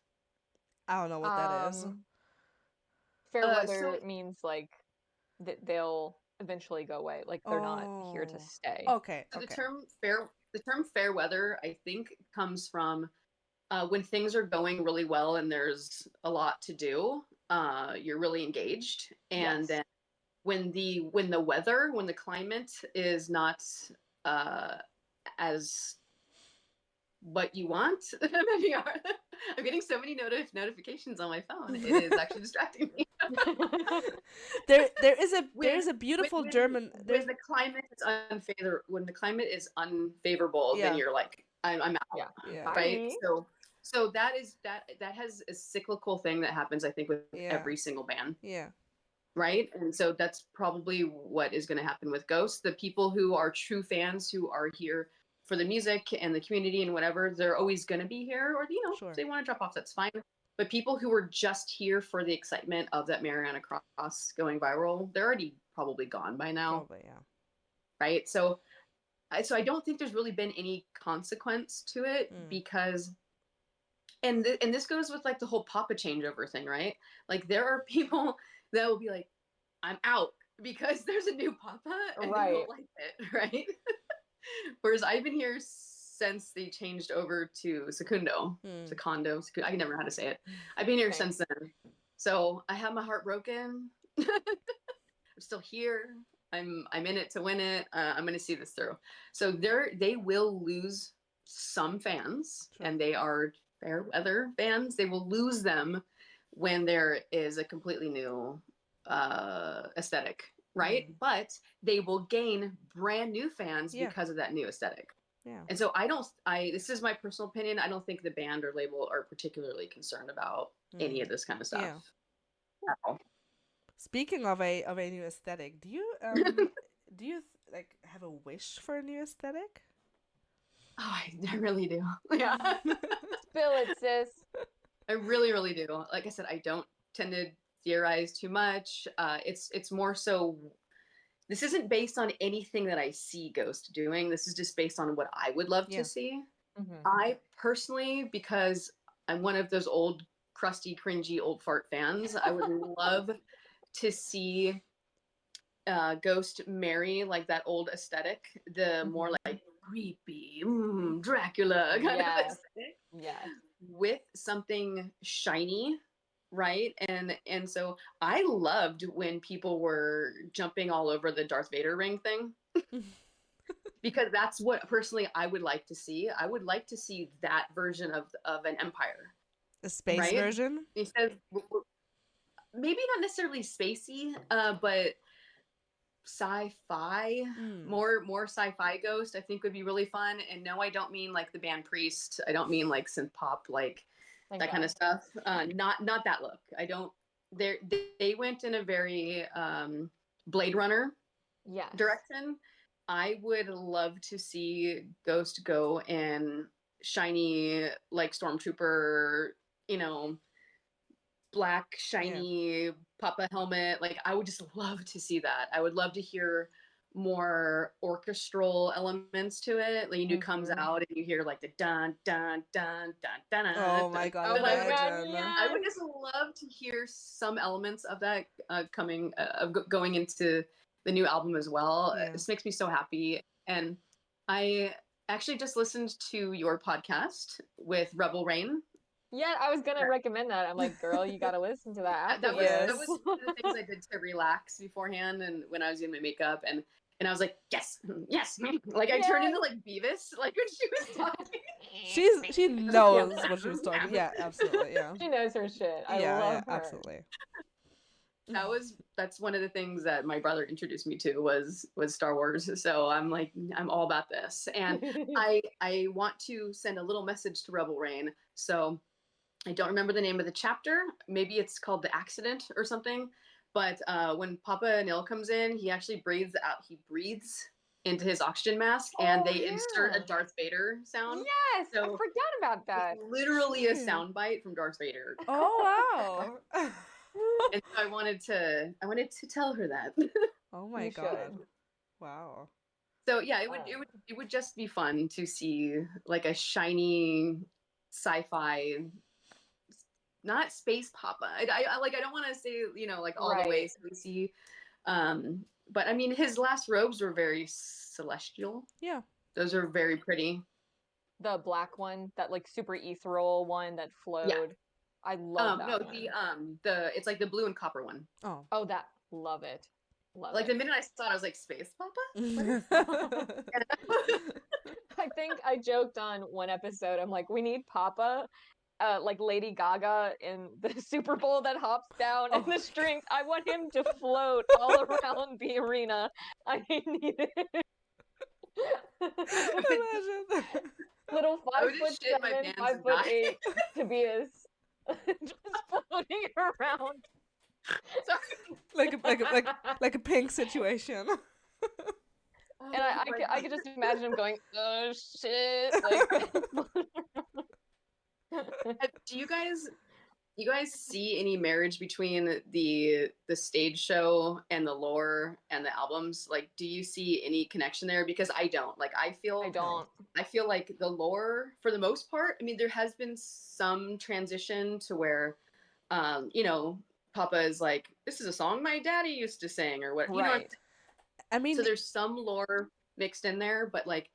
A: I don't know what that is.
C: Fair weather means like that they'll eventually go away. Like they're not here to stay.
A: Okay.
B: So the term fair weather, I think, comes from when things are going really well and there's a lot to do. You're really engaged, and then when the climate is not as what you want. I'm getting so many notifications on my phone. It is actually distracting me.
A: there is a beautiful German.
B: When the climate is unfavorable, then you're like, I'm out.
A: Yeah.
B: Right. So that has a cyclical thing that happens, I think, with every single band.
A: Yeah.
B: Right. And so that's probably what is going to happen with Ghost. The people who are true fans, who are here for the music and the community and whatever, they're always going to be here, or, if they want to drop off, that's fine. But people who are just here for the excitement of that Mariana Cross going viral, they're already probably gone by now.
A: Probably, yeah.
B: Right. So I don't think there's really been any consequence to it because, and this goes with like the whole Papa changeover thing, right? Like there are people that will be like, I'm out because there's a new Papa and they don't like it, right? Whereas I've been here since they changed over to Secondo. I can never know how to say it. I've been here since then. So I have my heart broken. I'm still here. I'm in it to win it. I'm going to see this through. So they will lose some fans, and they are fair weather fans. They will lose them when there is a completely new aesthetic. Right. But they will gain brand new fans because of that new aesthetic. Yeah. And so this is my personal opinion. I don't think the band or label are particularly concerned about any of this kind of stuff. Yeah.
A: Speaking of a new aesthetic, do you like have a wish for a new aesthetic?
B: Oh, I really do. Yeah.
C: Spill it, sis.
B: I really, really do. Like I said, I don't tend to theorize too much. It's more so, this isn't based on anything that I see Ghost doing. This is just based on what I would love to see. I personally, because I'm one of those old crusty cringy old fart fans, I would love to see Ghost marry like that old aesthetic, the more like creepy Dracula kind of aesthetic, with something shiny. Right. And so I loved when people were jumping all over the Darth Vader ring thing, because that's what personally I would like to see. I would like to see that version of an empire.
A: A space version?
B: Instead of, maybe not necessarily spacey, but sci-fi, more sci-fi Ghost, I think would be really fun. And no, I don't mean like the band Priest. I don't mean like synth pop, like that kind of stuff. Not that look. I don't. They went in a very Blade Runner direction. I would love to see Ghost go in shiny, like Stormtrooper, black shiny Papa helmet. Like I would just love to see that. I would love to hear more orchestral elements to it. Like it comes out and you hear like the dun dun dun dun dun.
A: Oh my god!
B: I would just love to hear some elements of that going into the new album as well. This makes me so happy. And I actually just listened to your podcast with Rebel Rain.
C: Yeah, I was gonna recommend that. I'm like, girl, you gotta listen to that.
B: That was one of the things I did to relax beforehand, and when I was doing my makeup, and I was like, yes, like I turned into like Beavis, like when she was talking.
A: She knows what she was talking. Yeah, absolutely. Yeah,
C: she knows her shit. I love her.
A: Absolutely.
B: that's one of the things that my brother introduced me to was Star Wars. So I'm like, I'm all about this. And I want to send a little message to Rebel Rain. So I don't remember the name of the chapter. Maybe it's called The Accident or something. But when Papa Nil comes in, he actually breathes out. He breathes into his oxygen mask, and they insert a Darth Vader sound.
C: Yes,
B: So
C: I forgot about that.
B: it's literally a sound bite from Darth Vader.
A: Oh wow.
B: And so I wanted to tell her that.
A: Oh my
C: You
A: god.
C: should.
A: Wow.
B: So yeah, it would just be fun to see like a shiny sci-fi, not space papa. I like, I don't want to say, you know, like all the way spacey. But I mean, his last robes were very celestial.
A: Yeah.
B: Those are very pretty.
C: The black one, that like super ethereal one that flowed.
B: Yeah.
C: I love that
B: No,
C: one.
B: the it's like the blue and copper one.
A: Oh.
C: That, love it. Love
B: Like
C: it.
B: the minute I saw it, I was like, space papa?
C: I think I joked on one episode, I'm like, we need Papa, like Lady Gaga in the Super Bowl that hops down in the strings. I want him to float all around the arena. I need it.
A: Imagine.
C: Little 5'7", 5'8" Tobias just floating around.
B: Sorry.
A: like a pink situation.
C: And I could just imagine him going, oh shit. Like,
B: do you guys see any marriage between the stage show and the lore and the albums? Like, do you see any connection there? Because I don't. Like, I feel like the lore, for the most part, I mean, there has been some transition to where, you know, Papa is like, this is a song my daddy used to sing, or what, you know.
A: I mean,
B: so there's some lore mixed in there, but like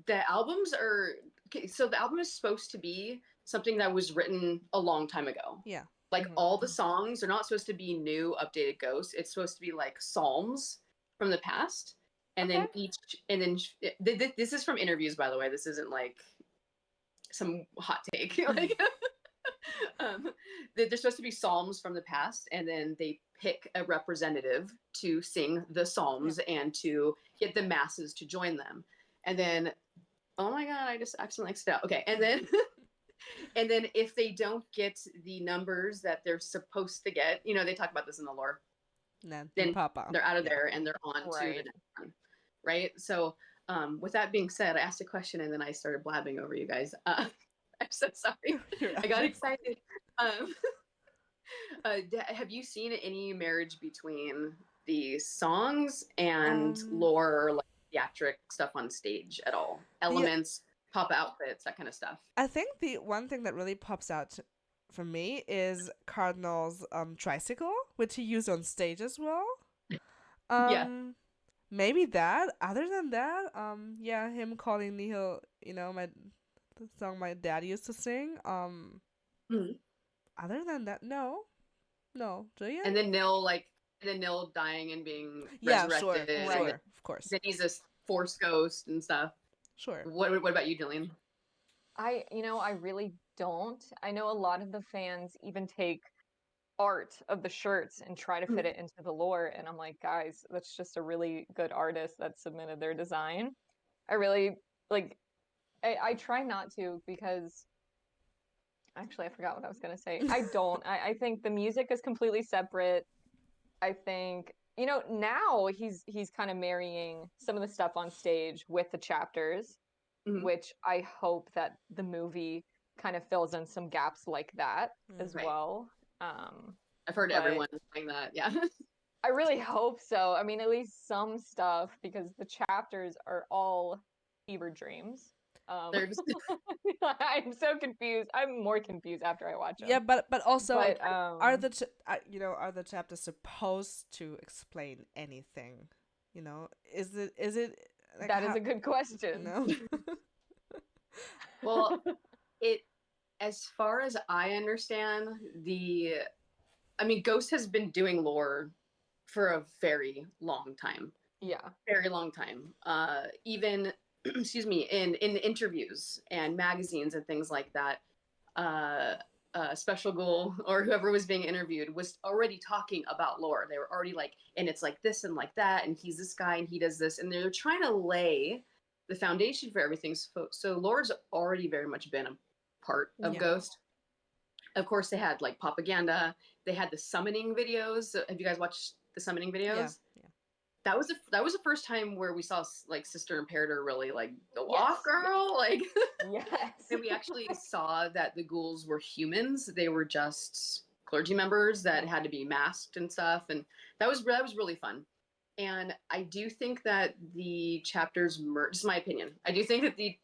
B: the albums are, okay, so the album is supposed to be something that was written a long time ago.
A: Yeah.
B: Like all the songs are not supposed to be new, updated ghosts. It's supposed to be like psalms from the past. And then this is from interviews, by the way. This isn't like some hot take. Like, they're supposed to be psalms from the past, and then they pick a representative to sing the psalms and to get the masses to join them. And then, oh my god, I just accidentally exited out. Okay, and then and then if they don't get the numbers that they're supposed to get, you know, they talk about this in the lore, then they're out of there and they're on to the next one, right? So with that being said, I asked a question and then I started blabbing over you guys. I'm so sorry. I got excited. Have you seen any marriage between the songs and lore, or like theatric stuff on stage at all? Elements, pop outfits, that kind of stuff.
A: I think the one thing that really pops out for me is Cardinal's tricycle, which he used on stage as well. Maybe that. Other than that, him calling Nihil, you know, the song my dad used to sing. Other than that, no, Jillian.
B: And then Nil dying and being resurrected.
A: Sure, of course.
B: Then he's a force ghost and stuff.
A: Sure.
B: What about you, Jillian?
C: I really don't. I know a lot of the fans even take art of the shirts and try to fit it into the lore, and I'm like, guys, that's just a really good artist that submitted their design. I really I try not to, because actually I forgot what I was gonna say. I think the music is completely separate. I think, you know, now he's kind of marrying some of the stuff on stage with the chapters, which I hope that the movie kind of fills in some gaps like that as well.
B: I've heard everyone saying that. Yeah.
C: I really hope so. I mean, at least some stuff, because the chapters are all fever dreams. I'm so confused. I'm more confused after I watch them.
A: Yeah, but also, are the chapters supposed to explain anything? You know, is it? Like,
C: that is a good question.
A: No?
B: Well, as far as I understand, Ghost has been doing lore for a very long time.
C: Yeah.
B: Very long time. Even, excuse me, in interviews and magazines and things like that, Special Ghoul or whoever was being interviewed was already talking about lore. They were already like, and it's like this and like that, and he's this guy and he does this, and they're trying to lay the foundation for everything. So lore's already very much been a part of Ghost. Of course, they had like propaganda. They had the summoning videos. Have you guys watched the summoning videos?
A: Yeah.
B: That was the first time where we saw like Sister Imperator really like go off, girl. Like,
C: yes.
B: And we actually saw that the ghouls were humans. They were just clergy members that had to be masked and stuff, and that was really fun. And I do think that the chapters merged. This is my opinion. I do think that the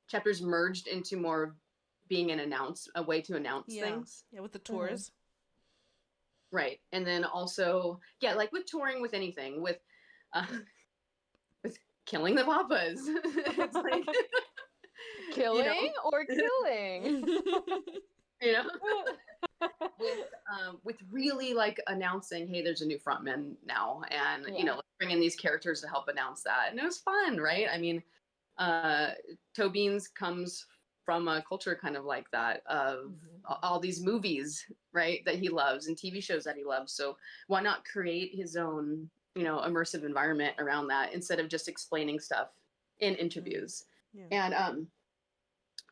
B: chapters merged into more of being a way to announce things.
A: Yeah, with the tours.
B: Right. And then also, like with touring, with anything, with killing the papas. It's like
C: killing or killing.
B: You know? With really like announcing, hey, there's a new frontman now, and you know, bring in these characters to help announce that, and it was fun, right? I mean, Tobeans comes from a culture kind of like that of all these movies, right, that he loves and TV shows that he loves. So why not create his own, you know, immersive environment around that instead of just explaining stuff in interviews? And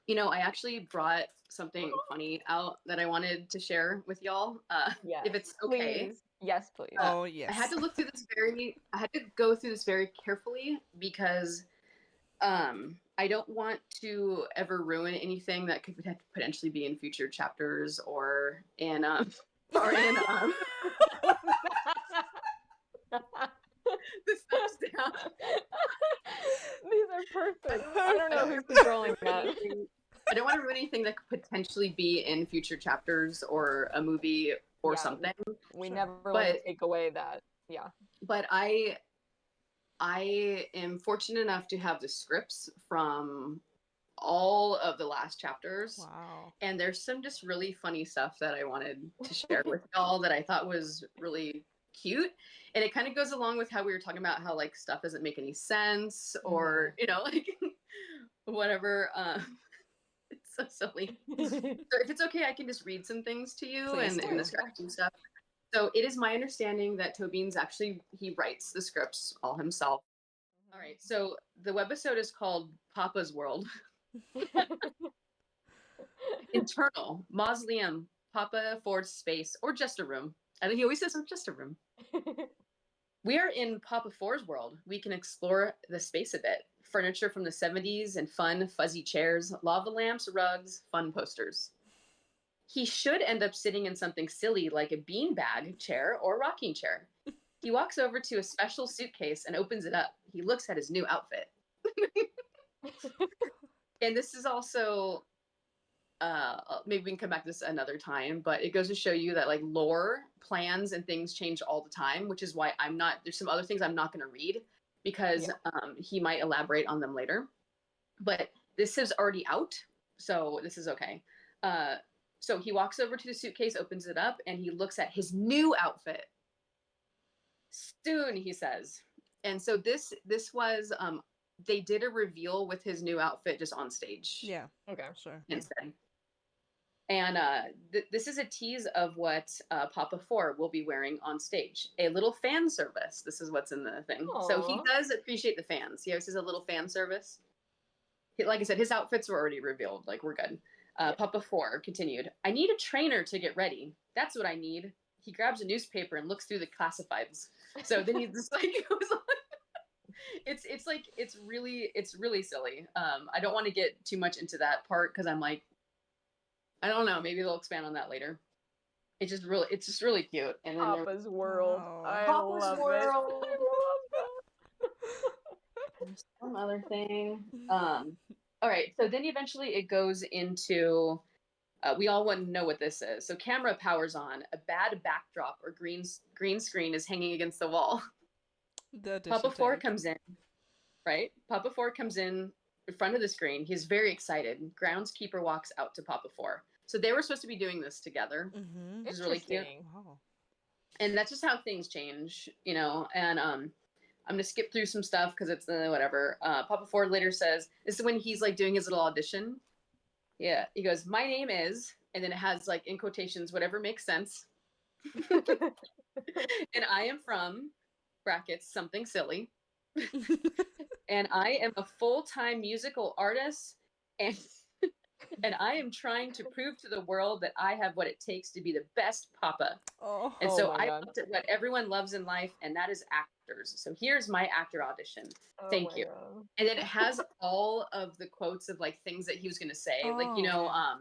B: you know, I actually brought something funny out that I wanted to share with y'all. If it's okay.
C: Please. Yes, please.
A: Oh, yes.
B: I had to go through this very carefully because I don't want to ever ruin anything that could potentially be in future chapters or in the steps down.
C: These are perfect. I don't know who's controlling that.
B: I don't want to ruin anything that could potentially be in future chapters or a movie or something.
C: We never want to take away that. Yeah.
B: But I am fortunate enough to have the scripts from all of the last chapters.
A: Wow.
B: And there's some just really funny stuff that I wanted to share with y'all that I thought was really cute. And it kind of goes along with how we were talking about how like stuff doesn't make any sense or, you know, like whatever. It's so silly. So if it's okay, I can just read some things to you and the scripts and stuff. So it is my understanding that Tobeans actually, he writes the scripts all himself. All right. So the webisode is called Papa's World. Internal, mausoleum, Papa Ford's space, or just a room. I think he always says, just a room. We are in Papa Ford's world. We can explore the space a bit. Furniture from the 70s and fun, fuzzy chairs, lava lamps, rugs, fun posters. He should end up sitting in something silly like a beanbag chair or rocking chair. He walks over to a special suitcase and opens it up. He looks at his new outfit. And this is also, maybe we can come back to this another time, but it goes to show you that like lore, plans, and things change all the time, which is why there's some other things I'm not going to read because he might elaborate on them later. But this is already out, so this is okay. So he walks over to the suitcase, opens it up, and he looks at his new outfit. Soon, he says. And so this was, they did a reveal with his new outfit just on stage.
A: Yeah. Okay, sure.
B: Instead. And this is a tease of what Papa 4 will be wearing on stage. A little fan service. This is what's in the thing. Aww. So he does appreciate the fans. He always says a little fan service. Like I said, his outfits were already revealed. Like, we're good. Papa 4 continued. I need a trainer to get ready. That's what I need. He grabs a newspaper and looks through the classifieds. So then he just like goes on. It's really silly. I don't want to get too much into that part because I'm like, I don't know. Maybe they'll expand on that later. It's just really cute. And then
C: Papa's World.
A: Oh.
C: I love
B: World.
C: it. I love
B: There's some other thing. All right. So then eventually it goes into. We all want to know what this is. So camera powers on. A bad backdrop or green screen is hanging against the wall. Papa 4 comes in, right? Papa 4 comes in front of the screen. He's very excited. Groundskeeper walks out to Papa 4. So they were supposed to be doing this together, which is really cute.
A: Wow.
B: And that's just how things change, you know. And I'm gonna skip through some stuff because it's whatever. Papa 4 later says this is when he's like doing his little audition. Yeah, he goes, "My name is," and then it has like in quotations whatever makes sense. And I am from brackets something silly. And I am a full-time musical artist, and and I am trying to prove to the world that I have what it takes to be the best papa.
A: Oh.
B: And
C: Oh
B: so
C: my
B: I
C: God.
B: looked at what everyone loves in life, and that is actors. So here's my actor audition.
C: Oh
B: Thank
C: my
B: you.
C: God.
B: And then it has all of the quotes of like things that he was gonna say, like
A: Oh, yeah.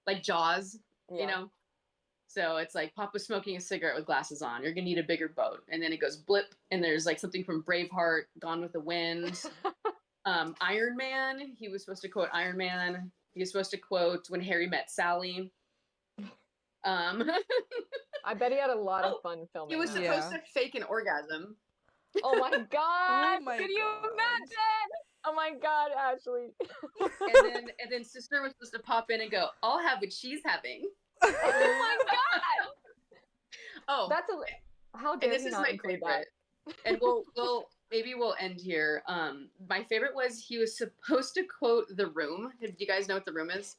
B: like Jaws, you
C: Yeah.
B: know. So it's like Papa smoking a cigarette with glasses on. You're gonna need a bigger boat, and then it goes blip, and there's like something from Braveheart, Gone with the Wind, Iron Man. He was supposed to quote Iron Man. He was supposed to quote When Harry Met Sally.
C: I bet he had a lot of fun
B: He
C: filming
B: was
C: that.
B: supposed
A: Yeah.
B: to fake an orgasm.
C: Oh my God!
A: my
C: Can you
A: God.
C: imagine? Oh my God, Ashley.
B: And then sister was supposed to pop in and go, I'll have what she's having.
C: Oh my God!
B: Oh,
C: That's a. How
B: and
C: dare
B: this
C: he
B: is
C: not
B: my
C: include
B: favorite. And we'll end here. My favorite was he was supposed to quote The Room. Do you guys know what The Room is?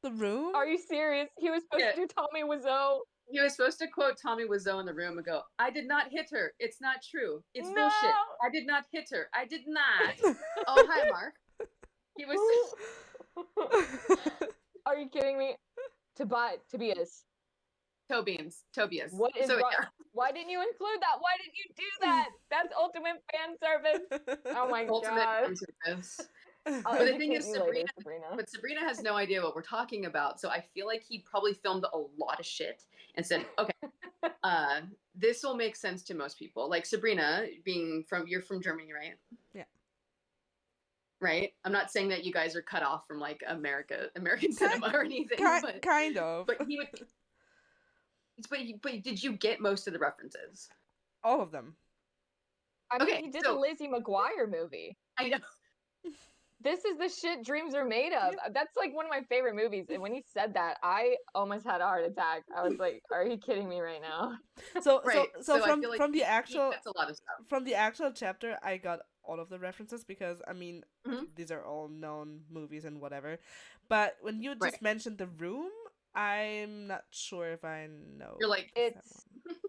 A: The Room?
C: that? Are you serious? He was supposed
B: Yeah.
C: to do Tommy Wiseau.
B: He was supposed to quote Tommy Wiseau in The Room and go, I did not hit her. It's not true. It's
C: No!
B: bullshit. I did not hit her. I did not. Oh, hi, Mark. He was.
C: Are you kidding me? Tobias.
B: Tobias.
C: What is
B: So,
C: wrong?
B: yeah.
C: Why didn't you include that? Why didn't you do that? That's ultimate fan service. Oh my
B: Ultimate
C: God.
B: fan service.
C: I'll
B: But the thing
C: educate
B: is,
C: you later, Sabrina.
B: But Sabrina has no idea what we're talking about. So I feel like he probably filmed a lot of shit and said, okay, this will make sense to most people. Like Sabrina, you're from Germany, right?
A: Yeah.
B: Right? I'm not saying that you guys are cut off from like American cinema or anything, but
A: kind of.
B: but he would. But did you get most of the references?
A: All of them.
C: I mean,
B: Okay,
C: he did
B: so-
C: the Lizzie McGuire movie.
B: I know.
C: This is the shit dreams are made of. That's like one of my favorite movies. And when he said that, I almost had a heart attack. I was like, "Are you kidding me right now?"
A: So
B: Right.
A: so
B: I
A: from
B: feel like
A: from the
B: he
A: actual
B: gets a lot of stuff.
A: from the actual chapter, I got all of the references because I mean
B: Mhm.
A: these are all known movies and whatever. But when you just
B: Right.
A: mentioned The Room, I'm not sure if I know.
B: You're like,
A: that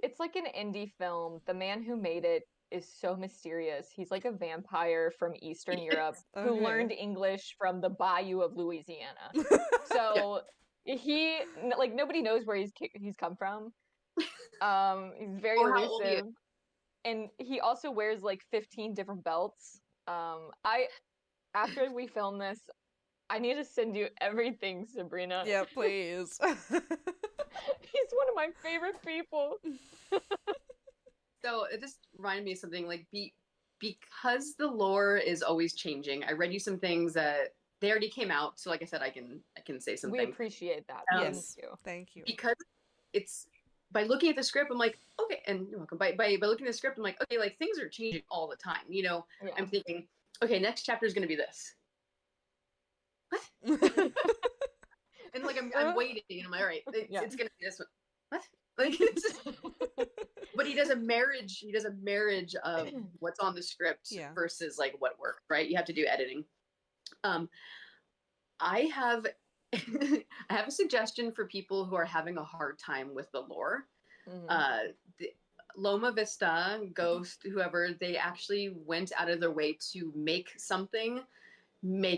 C: It's like an indie film. The man who made it is so mysterious. He's like a vampire from Eastern Europe who
A: Okay.
C: learned English from the bayou of Louisiana.
A: one.
C: So he like nobody knows where he's come from. He's very
B: Oh, how old he
C: elusive, and he also wears like 15 different belts. After we film this, I need to send you everything, Sabrina.
A: Yeah, please.
C: He's one of my favorite people.
B: So it just reminded me of something like because the lore is always changing. I read you some things that they already came out, so like I said, I can say
C: We
B: something.
C: appreciate that.
A: Yes.
C: Thank you.
A: Thank you.
B: Because it's by looking at the script, I'm like, okay, and you're welcome. By looking at the script, I'm like, okay, like things are changing all the time. You know,
C: Yeah.
B: I'm thinking, okay, next chapter is gonna be this. What? And like I'm waiting, and I'm like, all right, it's gonna be this one. What? Like, but he does a marriage of what's on the script
A: Yeah.
B: versus like what worked, right? You have to do editing. I have I have a suggestion for people who are having a hard time with the lore.
C: Mhm.
B: Loma Vista, Ghost, whoever, they actually went out of their way to make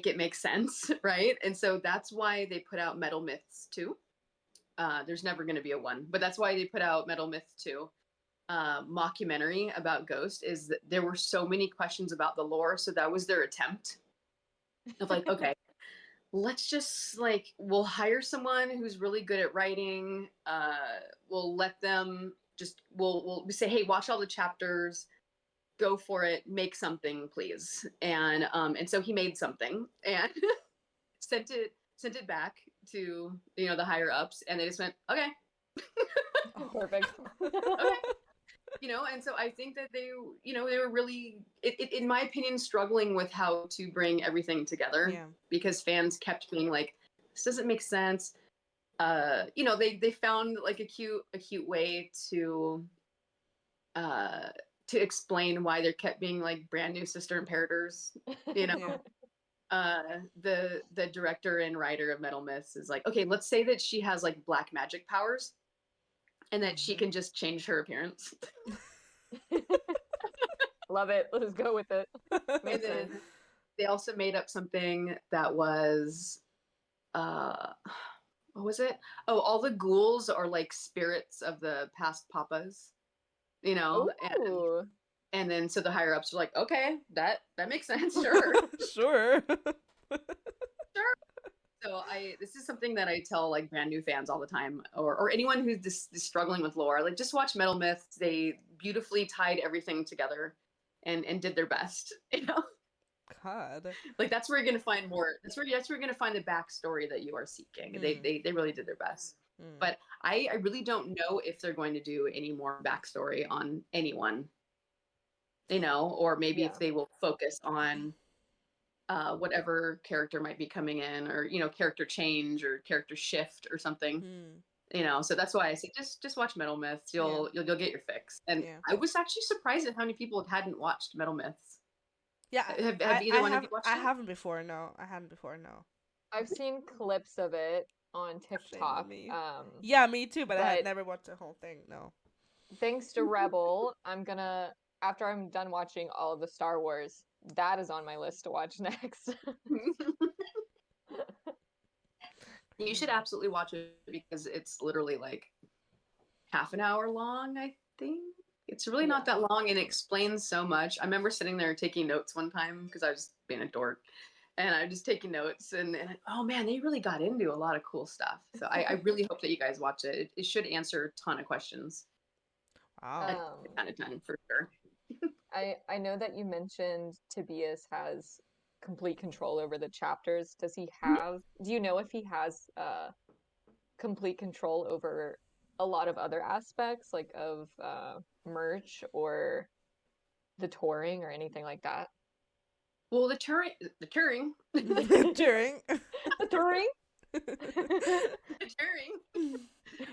B: it make sense, right? And so that's why they put out Metal Myths 2. There's never going to be a 1, but that's why they put out Metal Myth 2. Mockumentary about Ghost is that there were so many questions about the lore, so that was their attempt of like, okay, let's just like, we'll hire someone who's really good at writing. We'll let them we'll say, hey, watch all the chapters, go for it, make something, please. And so he made something and sent it back to the higher ups, and they just went, okay.
C: Perfect.
B: Okay. And so I think that they were really, in my opinion, struggling with how to bring everything together.
A: Yeah.
B: Because fans kept being like, this doesn't make sense. They found like a cute way to explain why there kept being like brand new sister imperators,
A: Yeah.
B: the director and writer of Metal Myths is like, okay, let's say that she has like black magic powers and that she can just change her appearance.
C: Love it. Let's go with it. Makes
B: And then
C: sense.
B: they also made up something that was what was it? Oh, all the ghouls are like spirits of the past papas, you know,
C: Ooh.
B: and then so the higher ups are like, okay, that makes sense, sure.
A: Sure.
B: So this is something that I tell like brand new fans all the time, or anyone who's just struggling with lore, like just watch Metal Myths. They beautifully tied everything together and did their best, you know.
A: God.
B: Like that's where you're gonna find more. That's where you're gonna find the backstory that you are seeking. They really did their best. But I really don't know if they're going to do any more backstory on anyone, you know, or maybe if they will focus on whatever character might be coming in, or you know, character change or character shift or something. You know, so that's why I say just watch Metal Myths. You'll get your fix. And I was actually surprised at how many people hadn't watched Metal Myths.
A: Yeah,
B: have either one of you watched it?
A: I haven't before. No, I hadn't before. No.
C: I've seen clips of it on TikTok.
A: Me. Yeah, me too. But I had never watched the whole thing. No.
C: Thanks to Rebel, I'm gonna, after I'm done watching all of the Star Wars, that is on my list to watch next.
B: You should absolutely watch it because it's literally like half an hour long, I think. It's really not that long and it explains so much. I remember sitting there taking notes one time because I was being a dork. And I'm just taking notes and oh man, they really got into a lot of cool stuff. So I really hope that you guys watch it. It should answer a ton of questions.
A: Wow.
B: A ton for sure.
C: I know that you mentioned Tobias has complete control over the chapters. Does he have, do you know if he has complete control over a lot of other aspects, like of merch or the touring or anything like that?
B: Well, the touring.
A: Touring.
C: The touring.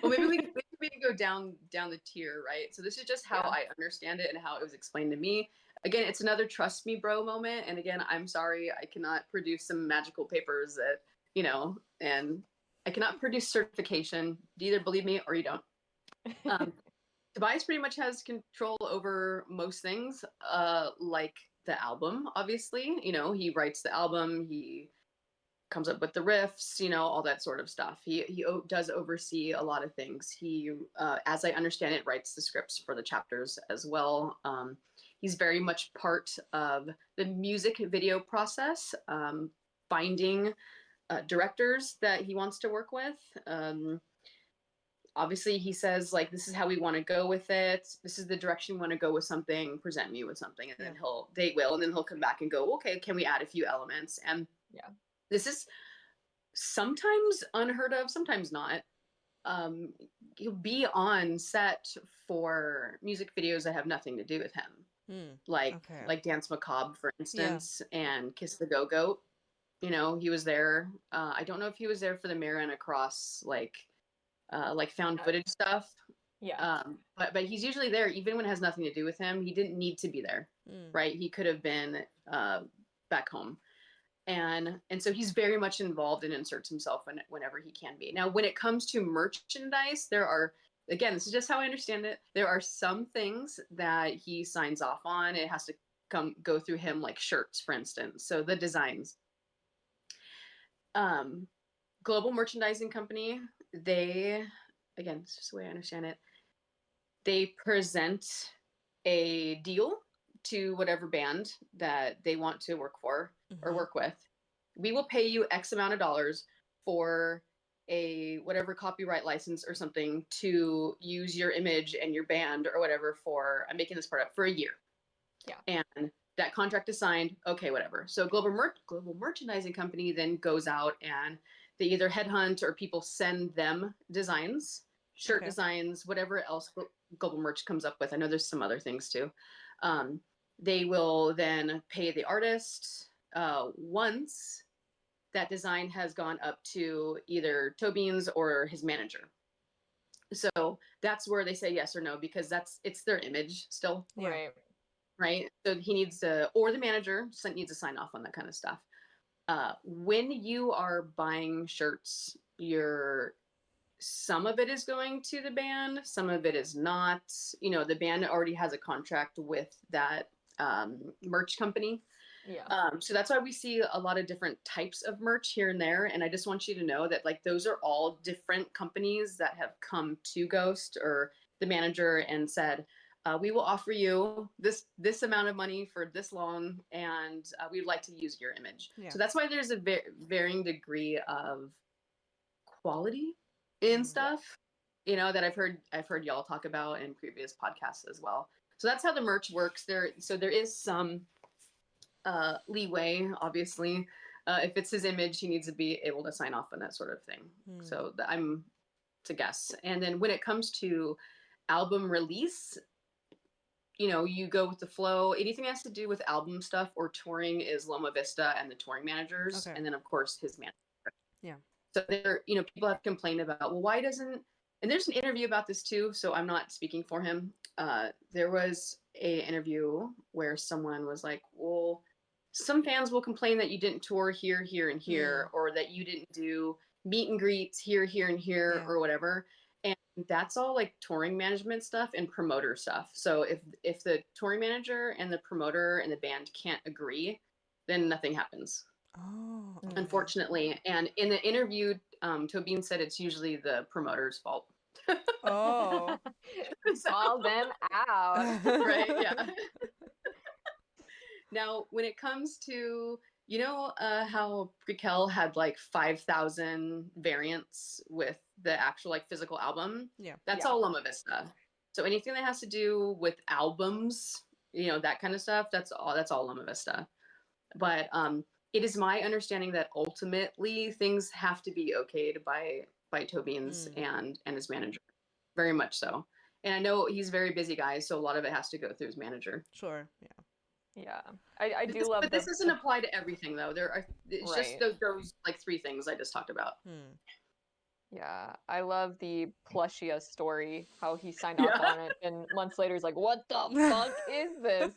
B: Well, maybe we can go down the tier, right? So this is just how I understand it and how it was explained to me. Again, it's another trust me, bro moment. And again, I'm sorry, I cannot produce some magical papers that, you know, and I cannot produce certification. You either believe me or you don't. Tobias pretty much has control over most things, like the album, obviously. You know, he writes the album, he comes up with the riffs, you know, all that sort of stuff. He does oversee a lot of things. He, as I understand it, writes the scripts for the chapters as well. He's very much part of the music video process, finding directors that he wants to work with. Obviously, he says, like, this is how we want to go with it. This is the direction we want to go with something. Present me with something. And then and then he'll come back and go, okay, can we add a few elements? And this is sometimes unheard of, sometimes not. He'll be on set for music videos that have nothing to do with him. Like Dance Macabre, for instance, and Kiss the Go-Goat. You know, he was there. I don't know if he was there for the Marin Across, like found footage stuff. But he's usually there even when it has nothing to do with him. He didn't need to be there, right? He could have been back home. And so he's very much involved and inserts himself whenever he can be. Now, when it comes to merchandise, there are, again, this is just how I understand it. There are some things that he signs off on. It has to go through him, like shirts, for instance. So the designs. Global Merchandising Company, they, again, it's just the way I understand it, they present a deal to whatever band that they want to work for or work with. We will pay you X amount of dollars for a whatever copyright license or something to use your image and your band or whatever for, I'm making this part up, for a year. And that contract is signed. Okay, whatever. So Global Merchandising Company then goes out and they either headhunt or people send them designs, shirt designs, whatever else Global Merch comes up with. I know there's some other things too. They will then pay the artist once that design has gone up to either Tobin's or his manager. So that's where they say yes or no, because it's their image still.
C: Right.
B: Right. So he needs to, or the manager needs to sign off on that kind of stuff. when you are buying shirts, some of it is going to the band, some of it is not. You know, the band already has a contract with that merch company.
C: Yeah.
B: So that's why we see a lot of different types of merch here and there. And I just want you to know that like those are all different companies that have come to Ghost or the manager and said, we will offer you this amount of money for this long, and we'd like to use your image.
A: Yeah.
B: So that's why there's a varying degree of quality in stuff, you know, that I've heard y'all talk about in previous podcasts as well. So that's how the merch works. There is some leeway, obviously. If it's his image, he needs to be able to sign off on that sort of thing. So I'm to guess. And then when it comes to album release, you know, you go with the flow. Anything that has to do with album stuff or touring is Loma Vista and the touring managers, and then of course his manager.
A: Yeah.
B: So there, you know, people have complained about, well, why doesn't? And there's an interview about this too. So I'm not speaking for him. There was a interview where someone was like, well, some fans will complain that you didn't tour here, here, and here, or that you didn't do meet and greets here, here, and here, or whatever. And that's all like touring management stuff and promoter stuff. So if the touring manager and the promoter and the band can't agree, then nothing happens.
A: Oh, okay.
B: Unfortunately. And in the interview, Tobin said it's usually the promoter's fault.
A: Oh.
C: Call them out.
B: Right, yeah. Now, when it comes to, you know, how Prequel had like 5,000 variants with the actual like physical album?
A: Yeah.
B: That's all Loma Vista. So anything that has to do with albums, you know, that kind of stuff, that's all Loma Vista. But it is my understanding that ultimately things have to be okayed by Tobin's and his manager. Very much so. And I know he's a very busy guy, so a lot of it has to go through his manager.
A: Sure. Yeah.
C: Yeah, I do love.
B: But this doesn't apply to everything, though. It's just those like 3 things I just talked about.
C: Yeah, I love the Plushia story. How he signed off on it, and months later he's like, "What the fuck is this?"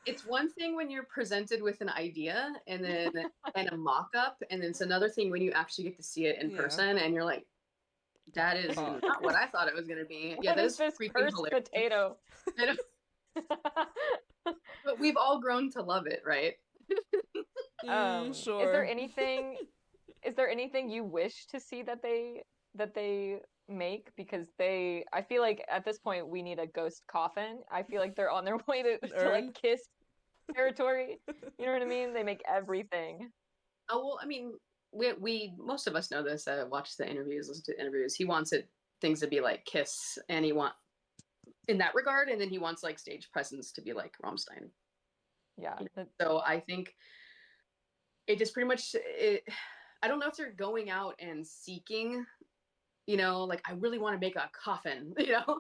B: It's one thing when you're presented with an idea and a mock-up, and then it's another thing when you actually get to see it in person, and you're like, "That is not what I thought it was gonna be." Yeah, that is freaking hilarious.
C: Potato.
B: But we've all grown to love it, right?
A: Sure.
C: Is there anything you wish to see that they make? Because I feel like at this point we need a Ghost coffin. I feel like they're on their way to like Kiss territory. You know what I mean? They make everything.
B: Oh well, I mean, we most of us know this. Watch the interviews, listen to interviews. He wants things to be like Kiss, and he wants in that regard, and then he wants like stage presence to be like Rammstein.
C: Yeah.
B: So I think it just pretty much I don't know if they're going out and seeking, you know, like I really want to make a coffin, you know,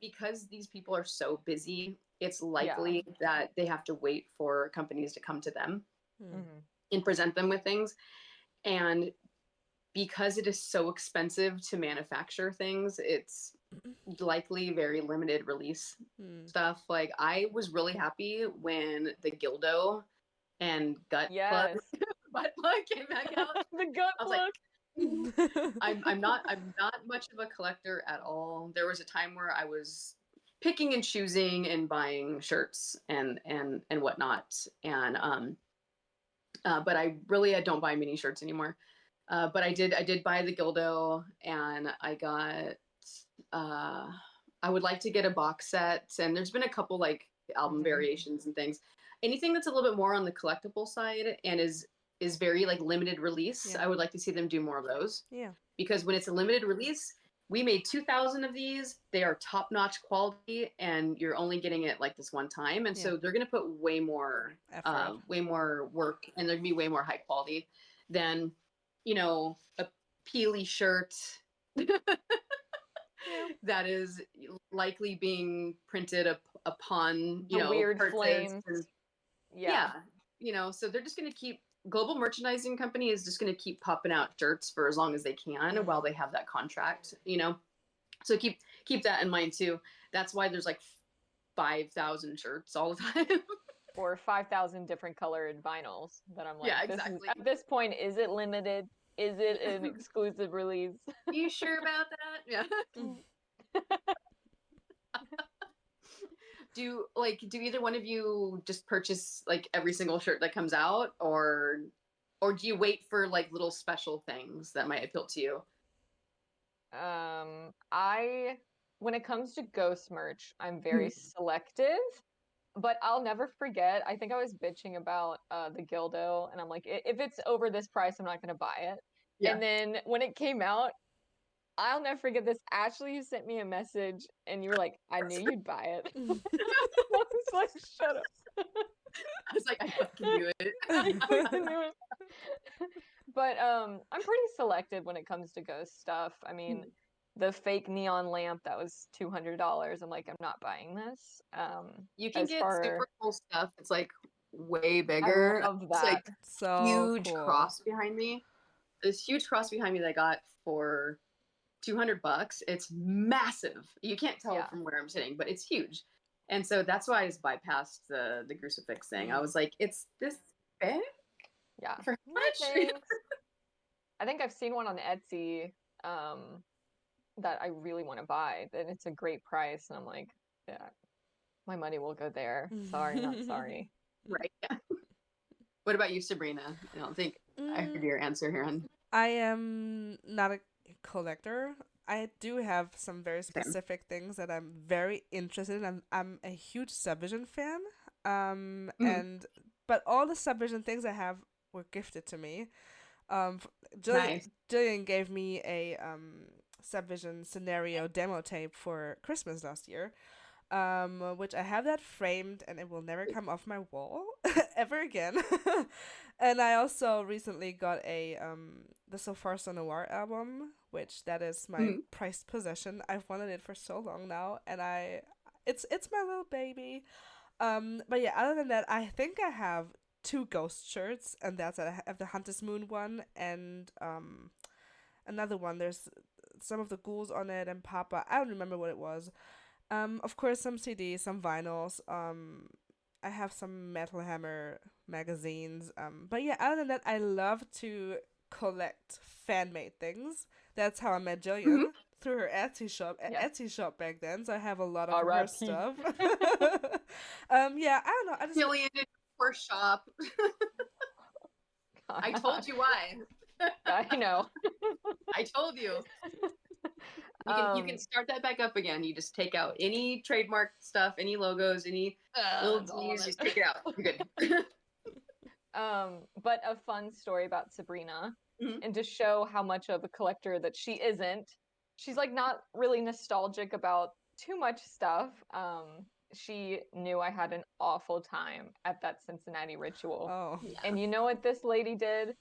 B: because these people are so busy. It's likely that they have to wait for companies to come to them and present them with things, and because it is so expensive to manufacture things, it's likely very limited release stuff. Like I was really happy when the Gildo and butt plug came back out.
C: The gut plug.
B: Like, I'm not much of a collector at all. There was a time where I was picking and choosing and buying shirts and whatnot, and but I don't buy mini shirts anymore. But I did buy the Gildo, and I got I would like to get a box set, and there's been a couple like album variations and things. Anything that's a little bit more on the collectible side and is very like limited release, I would like to see them do more of those. Yeah. Because when it's a limited release, we made 2,000 of these. They are top-notch quality, and you're only getting it like this one time. And so they're going to put way more work, and they're going to be way more high quality than, you know, a Peely shirt that is likely being printed upon, you know,
C: weird flames.
B: You know, so they're just going to keep, Global Merchandising Company is just going to keep popping out shirts for as long as they can while they have that contract, you know. So keep that in mind too. That's why there's like 5,000 shirts all the time.
C: or 5,000 different colored vinyls that I'm like,
B: Yeah,
C: this is,
B: exactly.
C: at this point, is it limited? Is it an exclusive release?
B: You sure about that? Yeah. Do either one of you just purchase like every single shirt that comes out, or do you wait for like little special things that might appeal to you?
C: When it comes to Ghost merch, I'm very selective, but I'll never forget. I think I was bitching about the Gildo, and I'm like, if it's over this price, I'm not gonna buy it.
B: Yeah.
C: And then when it came out, I'll never forget this. Ashley, you sent me a message, and you were like, "I knew you'd buy it." I was like, "Shut up."
B: I was like, I fucking knew it.
C: I knew it. But I'm pretty selective when it comes to ghost stuff. I mean, the fake neon lamp that was $200. I'm like, I'm not buying this.
B: You can
C: As
B: get
C: far
B: super cool stuff. It's like way
C: I
B: bigger.
C: love
B: It's like
C: that.
A: So
B: huge
A: cool.
B: cross behind me. This huge cross behind me that I got for $200. It's massive. You can't tell
C: Yeah.
B: from where I'm sitting, but it's huge. And so that's why I just bypassed the crucifix thing. I was like, it's this big?
C: Yeah.
B: For how
C: No
B: much?
C: thanks. I think I've seen one on Etsy that I really want to buy. That it's a great price, and I'm like, yeah, my money will go there. Sorry, not sorry.
B: Right. Yeah. What about you, Sabrina? I don't think I heard your answer here.
A: I am not a collector. I do have some very specific things that I'm very interested in. I'm a huge Subvision fan. But all the Subvision things I have were gifted to me.
B: Nice.
A: Jillian gave me a Subvision scenario demo tape for Christmas last year. Which I have that framed and it will never come off my wall ever again. And I also recently got a the So Far So Noir album, which that is my prized possession. I've wanted it for so long now, and it's my little baby. But yeah, other than that, I think I have 2 ghost shirts, and that's I have the Hunter's Moon one and another one. There's some of the ghouls on it and Papa. I don't remember what it was. Of course, some CDs, some vinyls. I have some Metal Hammer magazines. But yeah, other than that, I love to collect fan-made things. That's how I met Jillian through her Etsy shop back then. So I have a lot of her stuff. Yeah, I don't know. I just
B: Jillian in her shop. I told you why.
C: I know.
B: I told you. You can start that back up again. You just take out any trademark stuff, any logos, any little D's, just take it out. You're good.
C: But a fun story about Sabrina, and to show how much of a collector that she isn't. She's like not really nostalgic about too much stuff. She knew I had an awful time at that Cincinnati ritual.
A: Oh.
C: And you know what this lady did?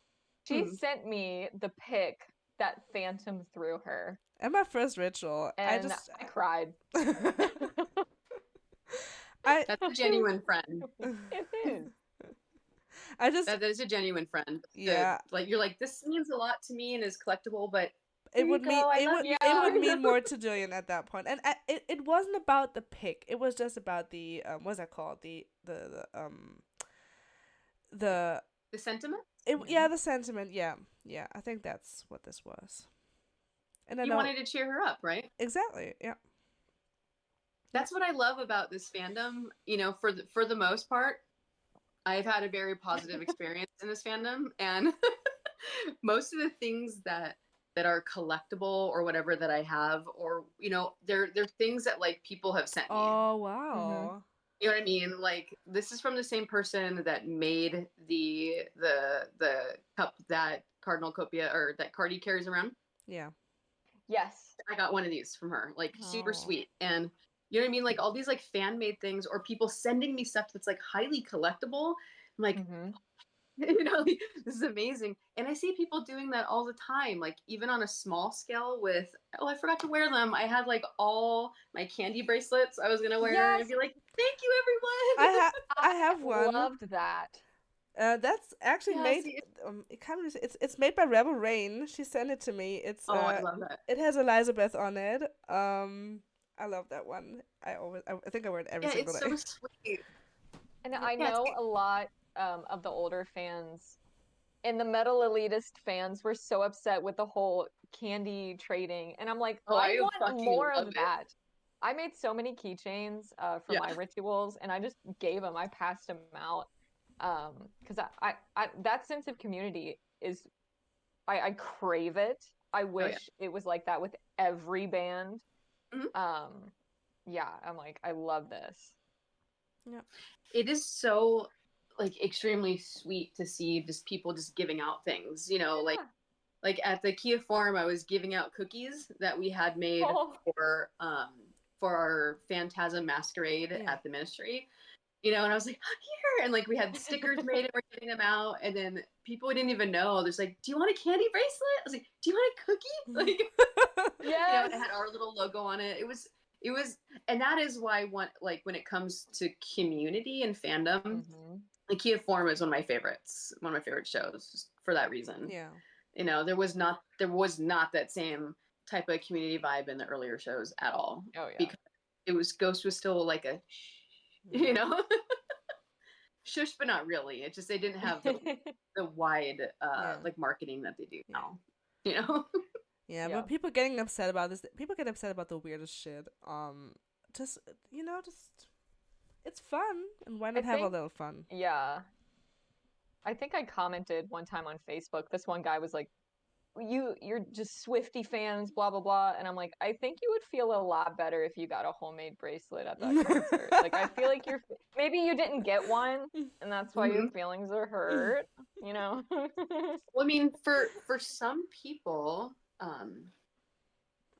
C: She sent me the pic that Phantom threw her.
A: At my first ritual,
C: And I cried.
B: That's a genuine friend.
C: It is.
B: That is a genuine friend.
A: Yeah.
B: Like you're like, this means a lot to me and is collectible, but
A: it would mean more to Jillian at that point. And it wasn't about the pic. It was just about the what's that called? The
B: sentiment?
A: The sentiment, yeah. I think that's what this was. And
B: you wanted to cheer her up, right?
A: Exactly, yeah.
B: That's what I love about this fandom. You know, for the most part, I've had a very positive experience in this fandom, and most of the things that are collectible or whatever that I have, or you know, they're things that like people have sent me.
A: Oh wow.
B: You know what I mean? Like this is from the same person that made the cup that Cardinal Copia or that Cardi carries around.
A: Yeah.
C: Yes.
B: I got one of these from her. Like super sweet. And you know what I mean? Like all these like fan made things or people sending me stuff that's like highly collectible. I'm like, you know, like, this is amazing. And I see people doing that all the time, like even on a small scale with, I forgot to wear them. I had like all my candy bracelets I was going to wear and be like, thank you, everyone.
A: I have one.
C: Loved that.
A: That's actually made. It kind of it's made by Rebel Rain. She sent it to me. It's
B: I love that.
A: It has Elizabeth on it. I love that one. I think I wear it every single day.
B: It's so sweet.
C: And I
B: Yeah,
C: know a lot of the older fans and the metal elitist fans were so upset with the whole candy trading. And I'm like,
B: oh,
C: I
B: I
C: want
B: fucking
C: more
B: love
C: of
B: it.
C: that. I made so many keychains for
B: Yeah.
C: my rituals, and I just gave them. I passed them out because that sense of community is I crave it. I
B: Oh yeah.
C: wish it was like that with every band.
B: Mhm.
C: Yeah, I'm like, I love this.
A: Yeah.
B: It is so like extremely sweet to see just people just giving out things, you know,
C: Yeah.
B: like at the Kia Forum, I was giving out cookies that we had made
C: Oh,
B: for our Phantasm masquerade
A: Yeah.
B: at the ministry. You know, and I was like, here, and like we had stickers made and we're giving them out, and then people didn't even know. There's like, do you want a candy bracelet? I was like, do you want a cookie? Like, you know,
C: yes.
B: and it had our little logo on it. It was, and that is why when it comes to community and fandom,
C: Mm-hmm.
B: the Kia Forum is one of my favorites, one of my favorite shows, just for that reason.
A: Yeah.
B: You know, there was not that same type of community vibe in the earlier shows at all.
C: Oh yeah.
B: Because it was Ghost was still like a, you know, shush, but not really. It just they didn't have the wide
A: Yeah.
B: like marketing that they do
A: Yeah.
B: now. You know.
A: Yeah,
C: Yeah.
A: but people getting upset about this. People get upset about the weirdest shit. Just just it's fun, and why not have a
C: think-
A: little fun?
C: Yeah. I think I commented one time on Facebook. This one guy was like, you're just Swifty fans, blah blah blah. And I'm like, I think you would feel a lot better if you got a homemade bracelet at that concert. Like I feel like maybe you didn't get one and that's why your feelings are hurt, you know?
B: Well, I mean, for some people, I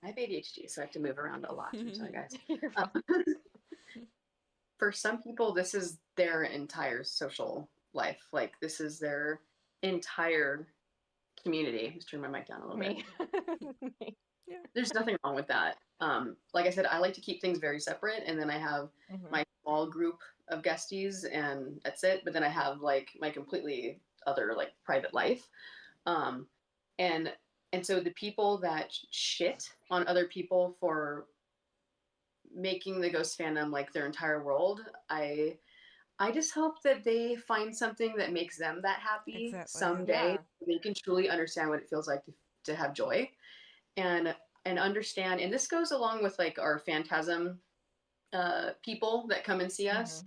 B: have ADHD, so I have to move around a lot. I'm sorry, guys.
C: You're fine.
B: For some people, this is their entire social life. Like this is their entire community. Just turn my mic down a little bit.
C: Me.
A: Yeah.
B: There's nothing wrong with that. Like I said, I like to keep things very separate, and then I have
C: Mhm.
B: my small group of guesties, and that's it. But then I have like my completely other like private life, and so the people that shit on other people for making the ghost fandom like their entire world, I just hope that they find something that makes them that happy
A: Exactly, yeah.
B: someday.
C: Yeah.
B: They can truly understand what it feels like to have joy and understand. And this goes along with like our phantasm people that come and see us.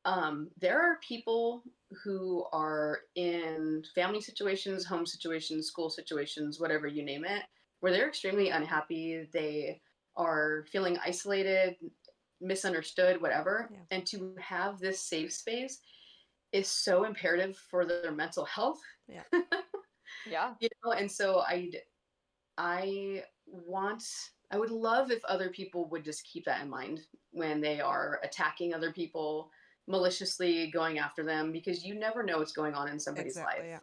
B: There are people who are in family situations, home situations, school situations, whatever you name it, where they're extremely unhappy. They are feeling isolated, misunderstood, whatever.
A: Yeah.
B: And to have this safe space is so imperative for their mental health.
A: Yeah.
C: Yeah.
B: You know, and so I would love if other people would just keep that in mind when they are attacking other people, maliciously going after them, because you never know what's going on in somebody's
A: Exactly,
B: life.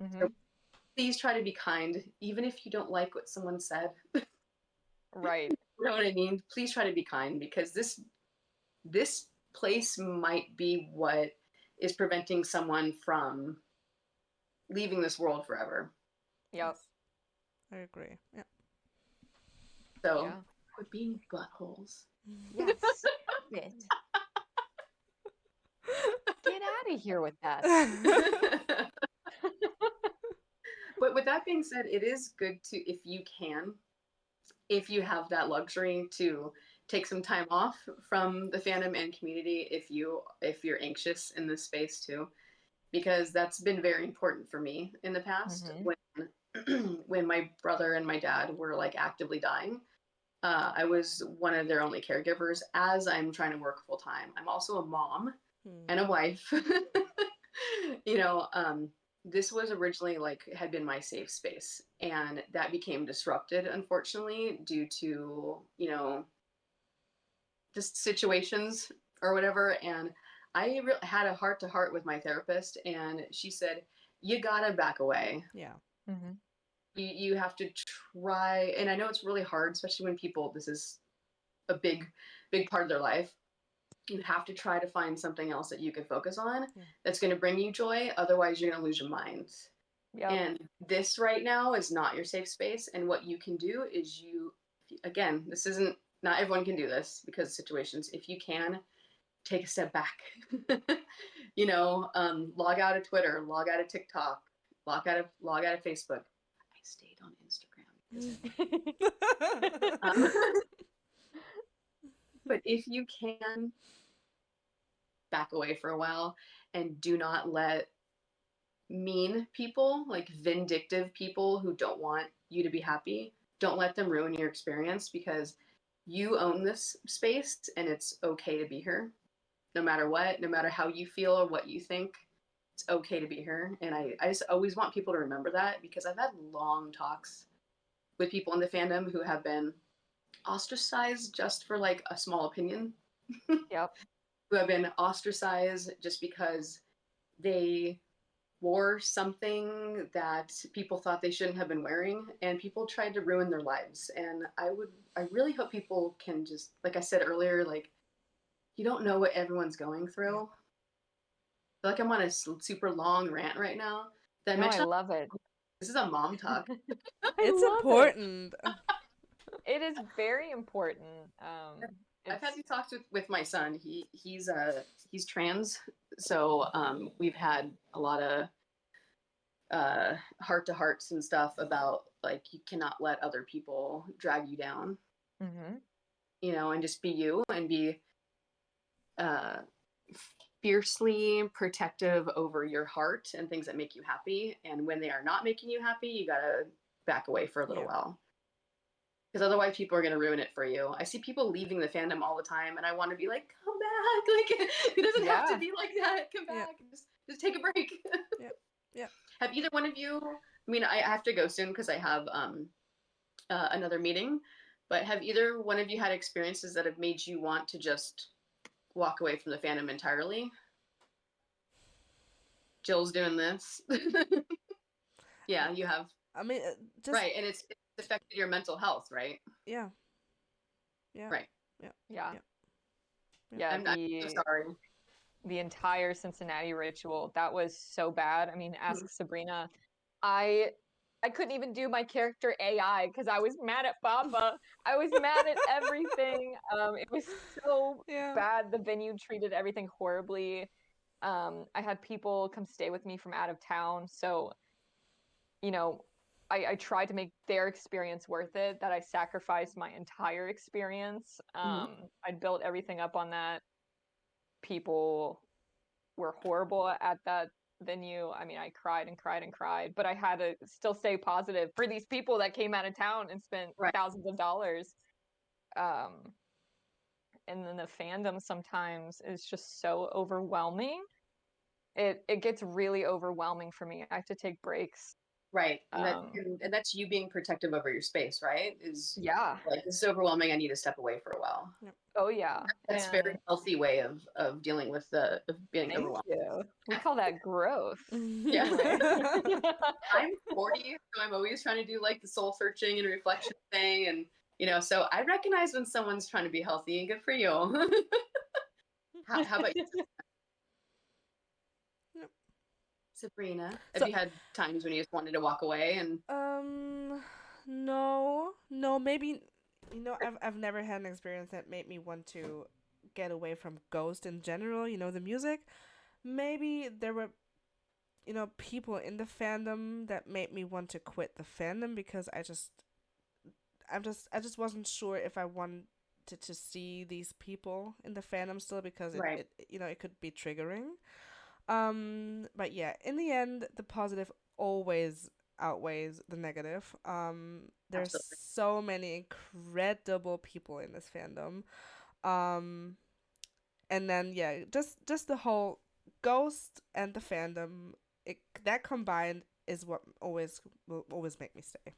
A: yeah.
C: Mhm.
B: So please try to be kind, even if you don't like what someone said.
C: Right.
B: You know what I mean? Please try to be kind, because this place might be what is preventing someone from leaving this world forever.
C: Yep.
A: I agree. Yeah.
B: So
C: Yeah.
B: quit being buttholes.
C: Yes. It. Get out of here with that.
B: But with that being said, it is good to, if you have that luxury, to take some time off from the fandom and community if you're anxious in this space too, because that's been very important for me in the past. When my brother and my dad were like actively dying, I was one of their only caregivers as I'm trying to work full time. I'm also a mom and a wife. You know, this was originally like had been my safe space, and that became disrupted, unfortunately, due to, you know, just situations or whatever. And I had a heart to heart with my therapist, and she said, you gotta back away.
A: Yeah.
C: Mm-hmm.
B: You have to try, and I know it's really hard, especially when people, this is a big part of their life. You have to try to find something else that you can focus on that's going to bring you joy. Otherwise, you're going to lose your mind.
C: Yep.
B: And this right now is not your safe space. And what you can do is again, this isn't, not everyone can do this because of situations. If you can, take a step back. You know, log out of Twitter, log out of TikTok, log out of Facebook. I stayed on Instagram. But if you can back away for a while and do not let mean people, like vindictive people who don't want you to be happy, don't let them ruin your experience, because you own this space and it's okay to be here no matter what, no matter how you feel or what you think. It's okay to be here. And I just always want people to remember that, because I've had long talks with people in the fandom who have been ostracized just for like a small opinion.
C: Yep.
B: Who have been ostracized just because they wore something that people thought they shouldn't have been wearing, and people tried to ruin their lives. And I really hope people can just, like I said earlier, like, you don't know what everyone's going through. I feel like I'm on a super long rant right now.
C: No, I love it.
B: This is a mom talk.
A: It's important.
C: It is very important.
B: I've had these talks with my son. He's trans, so we've had a lot of heart to hearts and stuff about, like, you cannot let other people drag you down.
C: Mm-hmm.
B: You know, and just be you and be fiercely protective over your heart and things that make you happy. And when they are not making you happy, you gotta back away for a little while. Because otherwise people are going to ruin it for you. I see people leaving the fandom all the time, and I want to be like, come back. Like, it doesn't have to be like that. Come back. Just take a break.
A: Yeah.
B: Have either one of you, I mean, I have to go soon because I have another meeting, but have either one of you had experiences that have made you want to just walk away from the fandom entirely? Jill's doing this. Yeah, you have.
A: I mean, just...
B: Right, and it's affected your mental health, right?
A: Yeah.
B: Right.
C: Yeah.
B: I'm so sorry.
C: The entire Cincinnati ritual, that was so bad. I mean, ask Sabrina. I couldn't even do my character AI because I was mad at Papa. I was mad at everything. It was so bad. The venue treated everything horribly. I had people come stay with me from out of town, so you know, I tried to make their experience worth it, that I sacrificed my entire experience. I built everything up on that. People were horrible at that venue. I mean, I cried and cried and cried, but I had to still stay positive for these people that came out of town and spent thousands of dollars. And then the fandom sometimes is just so overwhelming. It gets really overwhelming for me. I have to take breaks.
B: Right. And that's you being protective over your space, right? Like, this is overwhelming. I need to step away for a while.
C: Oh, yeah.
B: That's a very healthy way of dealing with being overwhelmed.
C: You. We call that growth.
B: Yeah. I'm 40, so I'm always trying to do like the soul searching and reflection thing. And, you know, so I recognize when someone's trying to be healthy, and good for you. How about you? Sabrina, have you had times when you just wanted to walk away? And
A: no, maybe, you know, I've never had an experience that made me want to get away from Ghost in general, you know, the music. Maybe there were, you know, people in the fandom that made me want to quit the fandom, because I just wasn't sure if I wanted to see these people in the fandom still, because it you know, it could be triggering. But yeah, in the end, the positive always outweighs the negative. There's so many incredible people in this fandom. And then just the whole Ghost and the fandom, that combined is what will always make me stay.